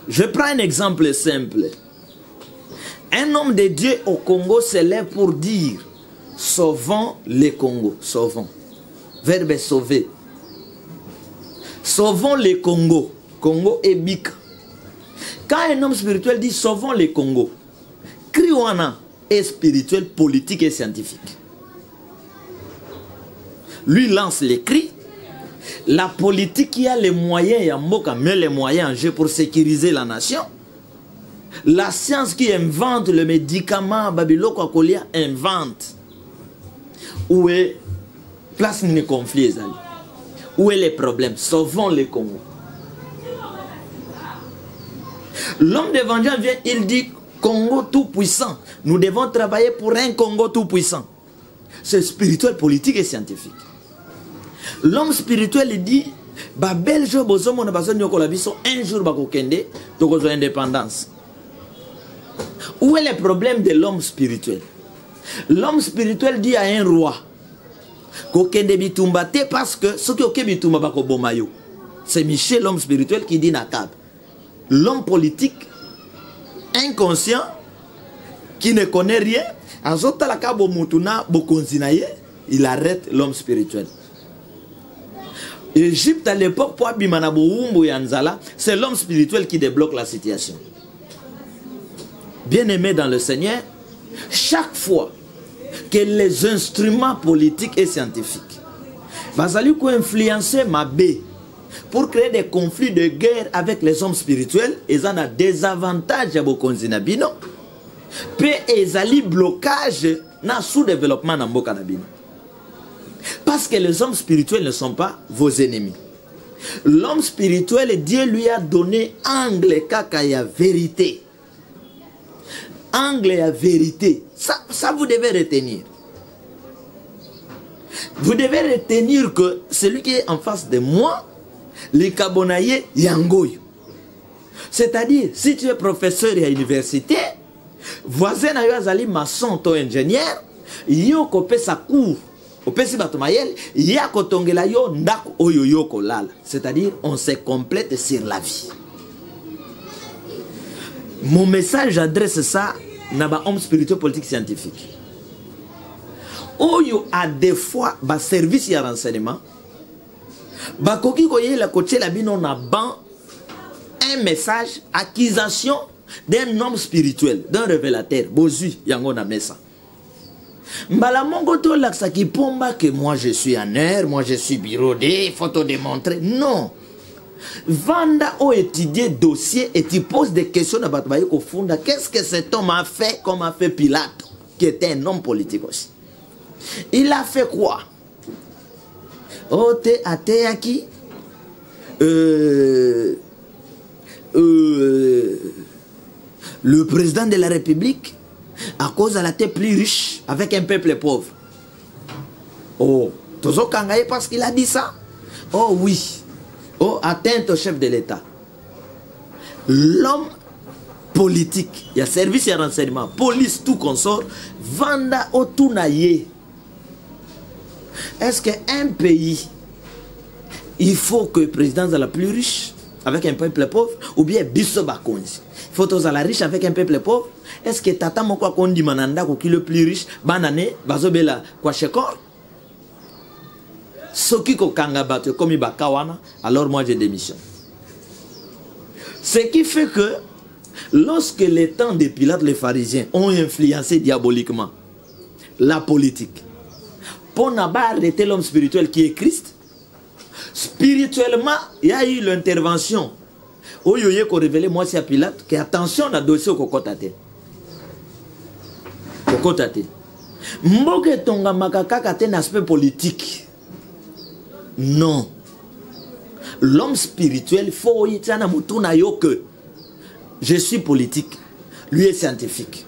Je prends un exemple simple. Un homme de Dieu au Congo se lève pour dire sauvons le Congo. Sauvons. Verbe sauver. Sauvons le Congo. Congo est bic. Quand un homme spirituel dit sauvons le Congo, Kriwana est spirituel, politique et scientifique. Lui lance les cris. La politique qui a les moyens, il y a met les moyens en jeu pour sécuriser la nation. La science qui invente le médicament, Babyloko Akolia invente. Où est place de conflit? Où est les problèmes? Sauvons les Congo. L'homme d'évangile vient, il dit Congo tout puissant. Nous devons travailler pour un Congo tout puissant. C'est spirituel, politique et scientifique. L'homme spirituel il dit un jour bakokende tokozo indépendance. Où est le problème de l'homme spirituel? L'homme spirituel dit à un roi kokende bitumba te parce que ce qui oke bitumba bako bomayo. C'est Michel, l'homme spirituel, qui dit nakab. L'homme politique, inconscient, qui ne connaît rien, il arrête l'homme spirituel. Égypte à l'époque, c'est l'homme spirituel qui débloque la situation. Bien-aimé dans le Seigneur, chaque fois que les instruments politiques et scientifiques vont influencer ma baie pour créer des conflits de guerre avec les hommes spirituels, ils ont des avantages à Bokonzinabino. Puis ils ont blocage dans sous-développement dans Bokanabino. Parce que les hommes spirituels ne sont pas vos ennemis. L'homme spirituel, Dieu lui a donné angle kakaya vérité. Angle à vérité. Ça vous devez retenir. Vous devez retenir que celui qui est en face de moi, les Kabonaye Yangoy. C'est-à-dire, si tu es professeur à l'université, voisin à Yazali maçon ou ingénieur, yo kopé sa cour, opesi batomayel, ya kotongela yo ndako oyo yo kolala. C'est-à-dire, on se complète sur la vie. Mon message, j'adresse ça à homme spirituel, politique, scientifique. Oyo a des fois, ba service ya renseignement, bakoki koye la koche la bino na ban un message, accusation d'un homme spirituel, d'un révélateur, bozu yango na mesa. Mbala mongo to laksa ki pomba que moi je suis en air, moi je suis birodé, il faut te démontrer. Non. Vanda o étudier dossier et tu poses des questions à Batbaye Kofunda. Qu'est-ce que cet homme a fait comme a fait Pilate, qui était un homme politique aussi? Il a fait quoi? Le président de la République, à cause de la tête plus riche, avec un peuple pauvre. Oh, Tozo Kangaye parce qu'il a dit ça? Oh oui. Oh, atteinte au chef de l'État. L'homme politique, il y a service et renseignement, police, tout consort, vanda otunaye. Est-ce qu'un pays, il faut que le président soit la plus riche avec un peuple pauvre, ou bien biso bakonzi? Il faut que la riche avec un peuple pauvre? Est-ce que tata moko kondi mananda ko ki le plus riche banane bazobela kwa shekor? Soki ko kanga bato komi bakawana, alors moi je démissionne. Ce qui fait que lorsque les temps des Pilates, les pharisiens ont influencé diaboliquement la politique, pour n'arrêter l'homme spirituel qui est Christ, spirituellement, il y a eu l'intervention. Oyoye ko révélé moi c'est à Pilate que attention na dossier au kokotate. Kokotate. Mboke tonga makaka ten aspect politique. Non. L'homme spirituel faut y tana mutuna yo que je suis politique, lui est scientifique.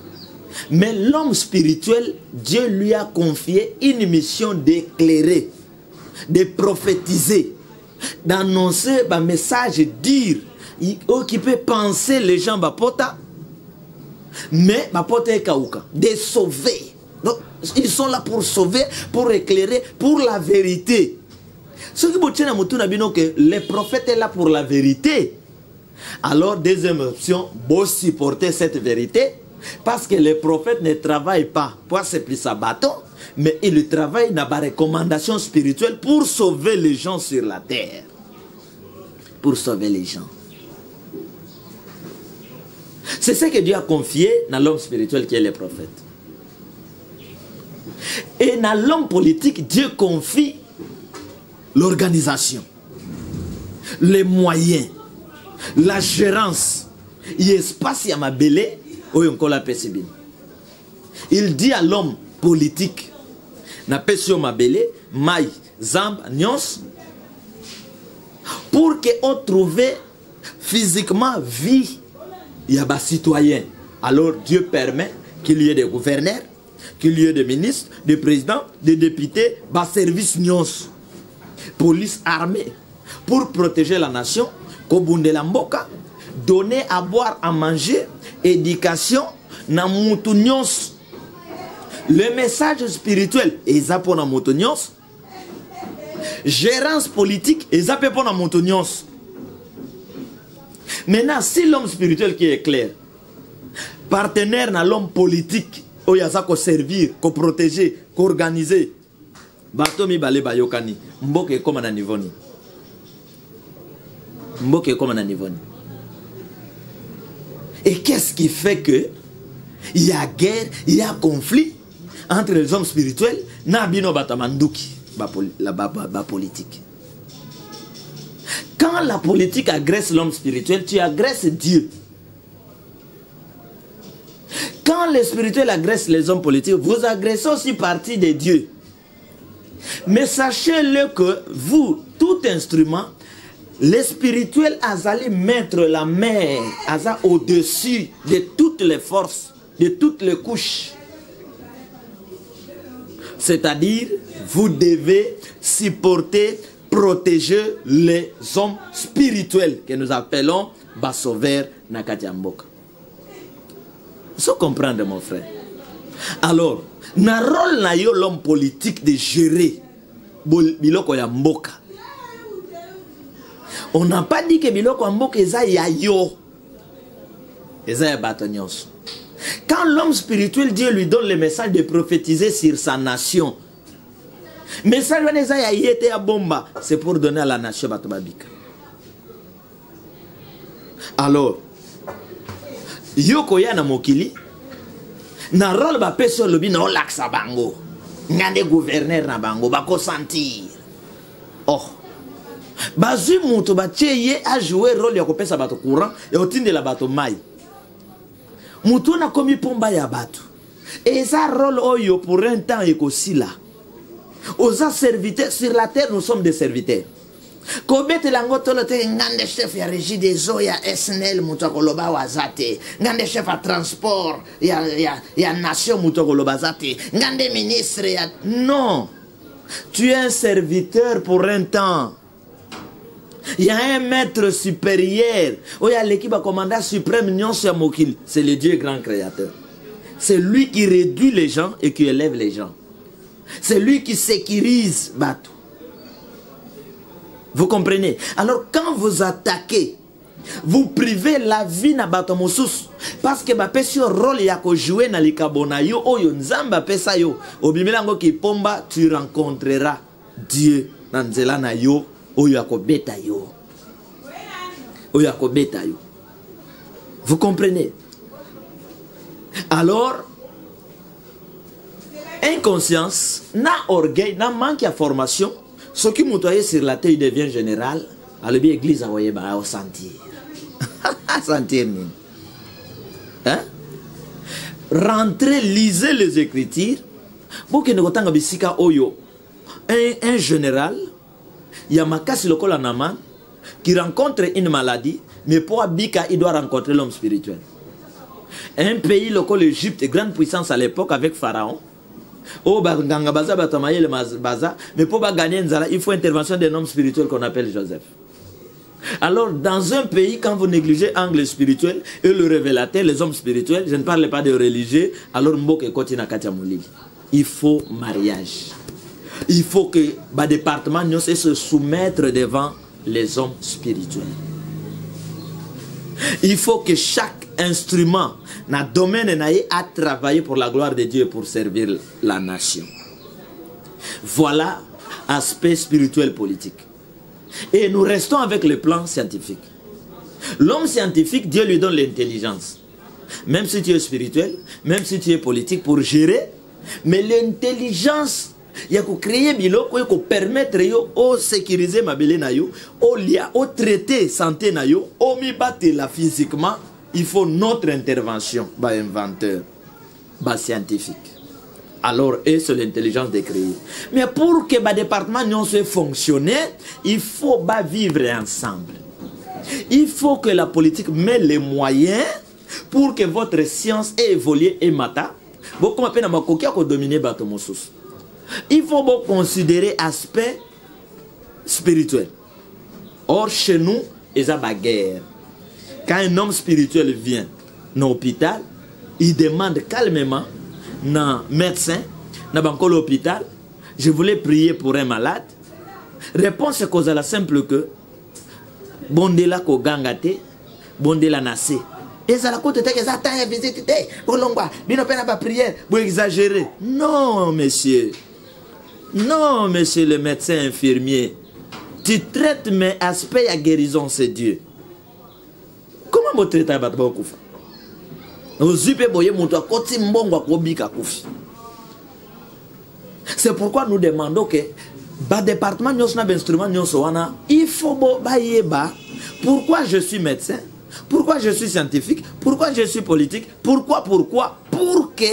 Mais l'homme spirituel, Dieu lui a confié une mission d'éclairer, de prophétiser, d'annoncer un message, dire qui peut penser les gens bapota, mais bapota est kauka, de sauver. Donc, ils sont là pour sauver, pour éclairer, pour la vérité. Ce qui veut que les prophètes sont là pour la vérité. Alors, deuxième option, vous supporter cette vérité, parce que les prophètes ne travaillent pas pour s'appeler sa bâton, mais ils travaillent dans la recommandation spirituelle pour sauver les gens sur la terre. Pour sauver les gens. C'est ce que Dieu a confié dans l'homme spirituel qui est le prophète. Et dans l'homme politique, Dieu confie l'organisation, les moyens, la gérance. L'espace y a ma belé, il dit à l'homme politique, na pesio ma belé, maï, zamb, nyons, pour qu'on trouve physiquement vie, il y a des citoyens. Alors Dieu permet qu'il y ait des gouverneurs, qu'il y ait des ministres, des présidents, des députés, des services nyons, police armée, pour protéger la nation, Kobundelamboka, donner à boire, à manger, éducation, na moutounions. Le message spirituel, et ça pour na moutounions, Gérance politique, et ça peut prendre montagnon. Maintenant, si l'homme spirituel qui est clair, partenaire dans l'homme politique, où il y a ça qu'on servir, qu'on protéger, qu'on organiser, Batomi Bale Bayokani, Mboke comme un niveau. Mboke comme un niveau. Et qu'est-ce qui fait que il y a guerre, il y a conflit entre les hommes spirituels, Nabino Batamanduki, la politique. Quand la politique agresse l'homme spirituel, tu agresses Dieu. Quand les spirituels agressent les hommes politiques, vous agressez aussi partie de Dieu. Mais sachez-le que vous, tout instrument, les spirituels allaient mettre la main au-dessus de toutes les forces, de toutes les couches. C'est-à-dire, vous devez supporter, protéger les hommes spirituels que nous appelons Basover Nakatiamboka. Vous comprenez, mon frère? Alors, na rôle na yo l'homme politique de gérer biloko ya mboka. On n'a pas dit que biloko ya mboka eza ya yo. Eza ya batonyos. Quand l'homme spirituel, Dieu lui donne le message de prophétiser sur sa nation. Message eza ya yete ya bomba, c'est pour donner à la nation batobabika. Alors, yoko ya na mokili na rôle ba peso lobi na olaksa bango ngande gouverneur na bango bako sentir oh bazu muto ba cheye a jouer rôle ya kopesa bato courant et otinde la bato mai muto na komi pomba ya bato et ça rôle oyo pour un temps ekosila aux serviteurs sur la terre nous sommes des serviteurs. Kobete lango tolote ngande chef ya régie des eaux ya SNL mutokoloba wazate ngande chef à transport ya nation mutokoloba zate ngande ministre ya non, tu es un serviteur pour un temps. Il y a un maître supérieur, il y a l'équipe commandant suprême nyonso ya mokili, c'est le Dieu grand créateur. C'est lui qui réduit les gens et qui élève les gens. C'est lui qui sécurise bateau. Vous comprenez? Alors quand vous attaquez, vous privez la vie na bato mosusu parce que bapé sur rôle ya ko jouer na likabona yo oyo nzamba pesa yo obimelango ki pomba, tu rencontreras Dieu na nzela na yo oyo akobeta yo. Oyo akobeta yo. Vous comprenez? Alors inconscience, na orgueil, na manque de formation. Ce qui moutoye sur la terre devient général, à l'église à sentir. Sentir. Hein? Rentrez, lisez les Écritures. Un général, il y a Makasi Lokola Naman, qui rencontre une maladie, mais pour Abika, il doit rencontrer l'homme spirituel. Un pays local, l'Égypte, grande puissance à l'époque avec Pharaon. Oh, mais pour gagner il faut intervention d'un homme spirituel qu'on appelle Joseph. Alors, dans un pays, quand vous négligez l'angle spirituel et le révélateur, les hommes spirituels, je ne parle pas de religieux, alors il faut mariage. Il faut que le département se soumettre devant les hommes spirituels. Il faut que chaque instrument dans le domaine a travaillé pour la gloire de Dieu pour servir la nation. Voilà l'aspect spirituel politique. Et nous restons avec le plan scientifique. L'homme scientifique, Dieu lui donne l'intelligence. Même si tu es spirituel, même si tu es politique pour gérer, mais l'intelligence, il y a créer biloko, il faut permettre de sécuriser ma belle na yo, au traiter santé na yo, au mi battre la physiquement. Il faut notre intervention, bah inventeur, bah scientifique. Alors, c'est l'intelligence de créer. Mais pour que le département ne soit fonctionner, il faut bah vivre ensemble. Il faut que la politique mette les moyens pour que votre science ait évolué et mata. Beaucoup m'appellent à ma coquille à dominer Batomosus. Il faut considérer l'aspect spirituel. Or, chez nous, il y a la guerre. Quand un homme spirituel vient dans l'hôpital, il demande calmement à un médecin, dans l'hôpital, je voulais prier pour un malade. Réponse cause la simple que bondela ko gangate, bondela nase. Et ça la côté que ça t'a visité, bolongwa, bino pena ba prière, vous exagérez. Non, monsieur. Non, monsieur le médecin infirmier. Tu traites mes aspects à guérison, c'est Dieu. Comment vous traitez à battre koufa? C'est pourquoi nous demandons que le département d'instrument, il faut pourquoi je suis médecin, pourquoi je suis scientifique, pourquoi je suis politique, pourquoi pour que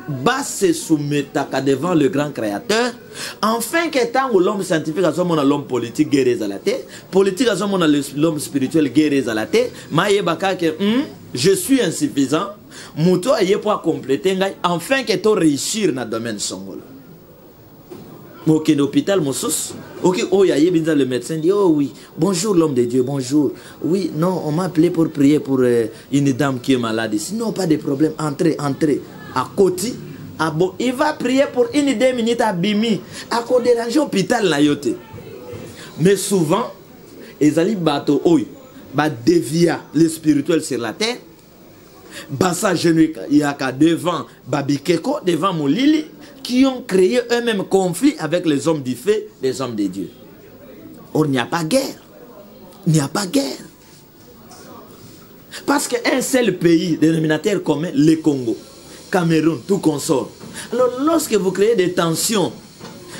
bas se soumette devant le grand créateur, enfin que tant que l'homme scientifique a son l'homme politique guéri à la tête, politique a son l'homme spirituel guéri à la tête, je suis insuffisant, Mouto aye pour compléter, enfin que tu réussir dans le domaine songol. Ok, l'hôpital, ok, oh, le médecin dit, oh oui, bonjour l'homme de Dieu, bonjour. Oui, non, on m'a appelé pour prier pour une dame qui est malade ici. Non, pas de problème, entrez. À côté, il va prier pour 1 ou 2 minutes à Bimi, à côté de l'hôpital. Mais souvent, ils allaient bateau, dévier le spirituel sur la terre. Bassa genou yaka devant Babikeko, devant Molili, qui ont créé eux-mêmes conflit avec les hommes du fait, les hommes de Dieu. Or, il n'y a pas guerre. Il n'y a pas guerre. Parce qu'un seul pays, dénominateur commun, le Congo, Cameroun, tout consort. Alors, lorsque vous créez des tensions,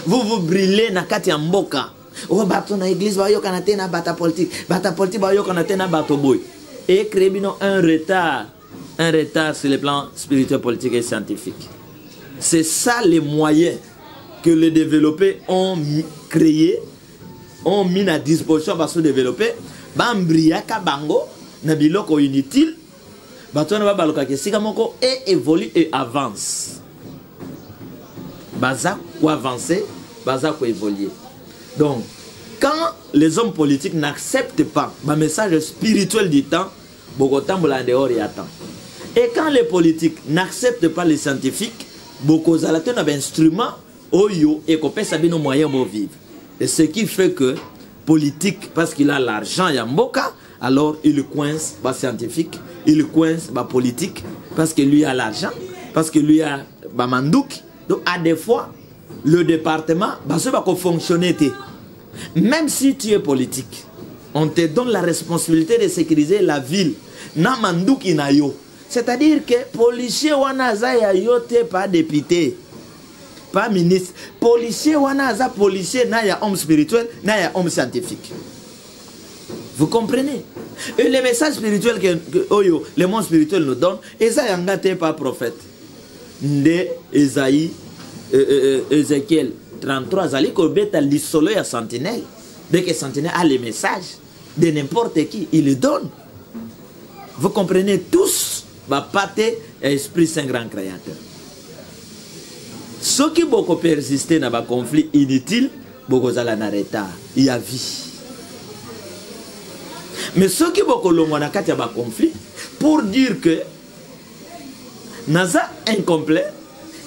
vous brûlez na kati ya mboka. Oh, bato na église, ba yo kanate na bata politique, ba yo kanate na bato boy. Et créer un retard sur le plan spirituel, politique et scientifique. C'est ça les moyens que les développés ont créés, ont mis à disposition pour se développer. Bambriaka bango, nabiloko inutile, batona babaloka kesika moko et évolue et avance. Baza ou avancer, baza ou évoluer. Donc, quand les hommes politiques n'acceptent pas le message spirituel du temps, Bogotan dehors y attend. Et quand les politiques n'acceptent pas les scientifiques, beaucoup d'alatés ont un instrument, oyo, et qu'on peut savoir nos moyens pour vivre. Et ce qui fait que politique, parce qu'il a l'argent, il y a mboka, alors il coince les scientifiques, il coince les politique, parce que lui a l'argent, parce que lui a mandouk. Donc à des fois, le département va fonctionner. Même si tu es politique, on te donne la responsabilité de sécuriser la ville. Na mandouk inayo. C'est-à-dire que policier wanaza ya yote pas député, pas ministre. Policier wanaza policier na ya homme spirituel, na ya homme scientifique. Vous comprenez? Et les messages spirituels que le monde spirituel nous donne, Esaïe n'était pas prophète. Nde Esaïe, Ézéchiel 33, Zali Kobeta l'isolo ya sentinelle. Dès que sentinelle a les messages de n'importe qui, il les donne. Vous comprenez tous? Pâté et Esprit Saint grand créateur. Ceux qui beaucoup persister dans un conflit inutile, beaucoup zala nareta, il y a vie. Mais ceux qui beaucoup longo na kati ya conflit, pour dire que naza incomplet,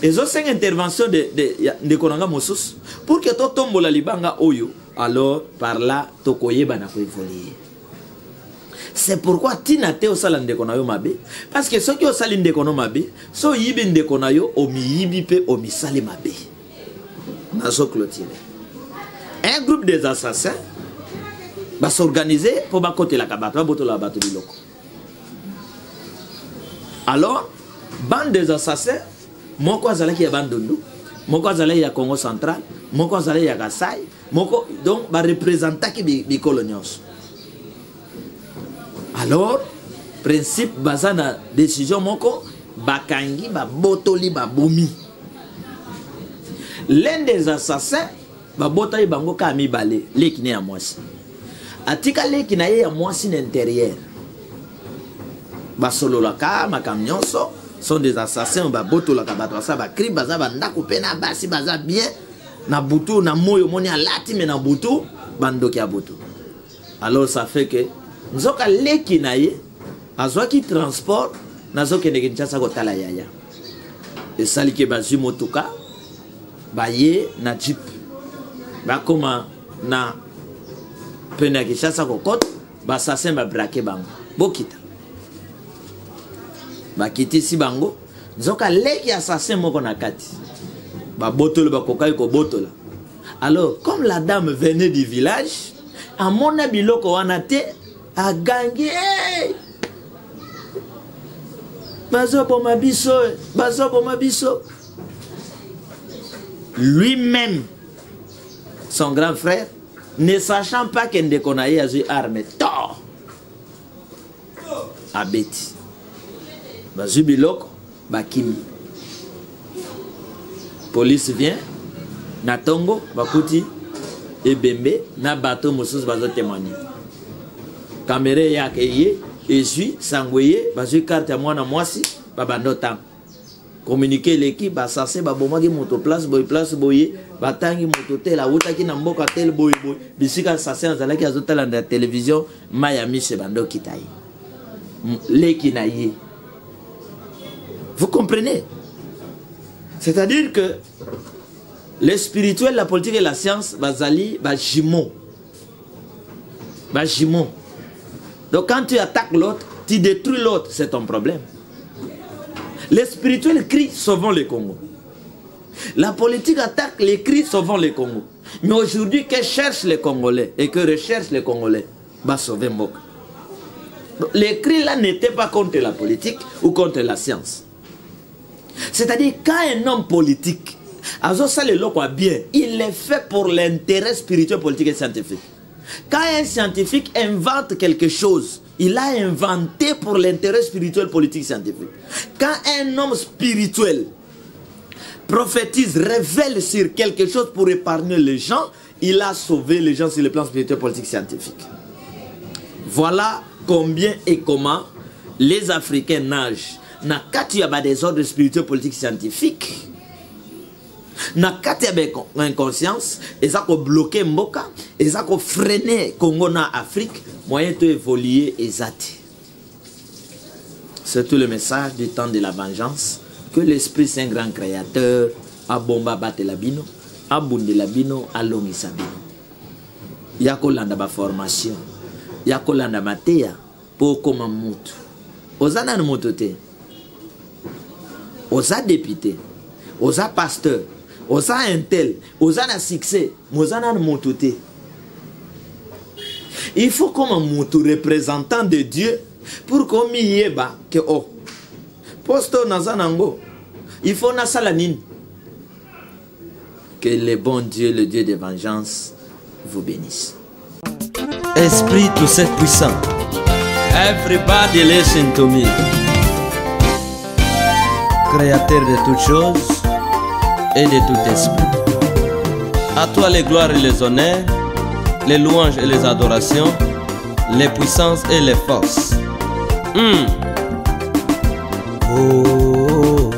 ils ont 5 interventions de konanga mosus pour que to tombo la libanga oyo, alors par là tokoyeba na ko évoluer. C'est pourquoi Tinate au salon de Konayo Mabe. Parce que ceux qui ont salin de Kono Mabe, sont yibin de Konayo, omi yibipe, omi sali Mabe. Nazo clôturer. Un groupe des assassins va s'organiser pour côté la kabata, boto la bateau du loco. Alors, bande des assassins, moko azala qui a bandundu, moko azala ya Congo central, moko azala ya Kasai, moko donc va représenter qui bi colonios. Alors, principe basana décision moko bakangi ba botoli ba bomi. L'un des assassins ba botoli bango ka mi balé lekine ya mwasi. Atika lekina ya mwasi l'intérieur. Ba solo la ka makamnyonso sont des assassins ba botola ka ba ça ba cri baza ba ndako pena basi baza bien na butu na moyo moni alati mais na butu bandoki ya butu. Alors ça fait que Nzoka leki na ye, azwa ki transport, nazoke nege nchasa ko tala yaya. E sali ke bazi motoka, ba ye na jeep. Ba koma na pene ya Kinshasa kokota basasin babrake bango bokita bakitisi bango nzoka leki assassin moko na kati babotolo bakokai kobotola. Alors comme la dame venait du village amona biloko wana te agangi bazo boma biso. Lui-même son grand frère ne sachant pas que Ndekonaye a eu arme tort abeti bazu biloko bakimi. Police vient na tongo bakuti ebembe na bateau mosusu bazo témoigner. Caméra yake ye esui sangoye bazu carte ya mwana mwasi babando tango communiquer l'équipe basase babomaki moto place boye batangi moto tel awutaki na mboka tel boye bisika assassin azalaki azotala na télévision Miami se bando kitaye leki na ye. Vous comprenez? C'est-à-dire que le spirituel, la politique et la science bazali bajimo. Donc quand tu attaques l'autre, tu détruis l'autre, c'est ton problème. Les spirituels crient sauvons le Congo. La politique attaque les cris sauvons le Congo. Mais aujourd'hui, que cherchent les Congolais et que recherchent les Congolais, va sauver Mboka. Les cris là n'étaient pas contre la politique ou contre la science. C'est-à-dire quand un homme politique bien, il est fait pour l'intérêt spirituel, politique et scientifique. Quand un scientifique invente quelque chose, il a inventé pour l'intérêt spirituel, politique, scientifique. Quand un homme spirituel prophétise, révèle sur quelque chose pour épargner les gens, il a sauvé les gens sur le plan spirituel, politique, scientifique. Voilà combien et comment les Africains nagent. Na kati ya ba des ordres spirituels, politiques, scientifiques. Na kati ya ba inconscience, eza ko bloquer mboka, eza ko freiner Congo na Afrique, moyen de évoluer ezati. C'est tout le message du temps de la vengeance, que l'Esprit Saint grand créateur a bomba bate la bino, a bunde la bino, a longisa bino. Yako landa ba formation, yako landa matea, po koma mutu. Ozana no motote. Osa député, osa pasteur, osa intel, osa na succès, osa na mototé. Il faut comme un moto représentant de Dieu pour qu'on y ait que oh, posto nazanango, il faut na salanine. Que le bon Dieu, le Dieu de vengeance, vous bénisse. Esprit tout cette puissant. Everybody listen to me. Créateur de toutes choses et de tout esprit. À toi les gloires et les honneurs, les louanges et les adorations, les puissances et les forces. Oh,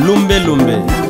Lumbe Lumbe.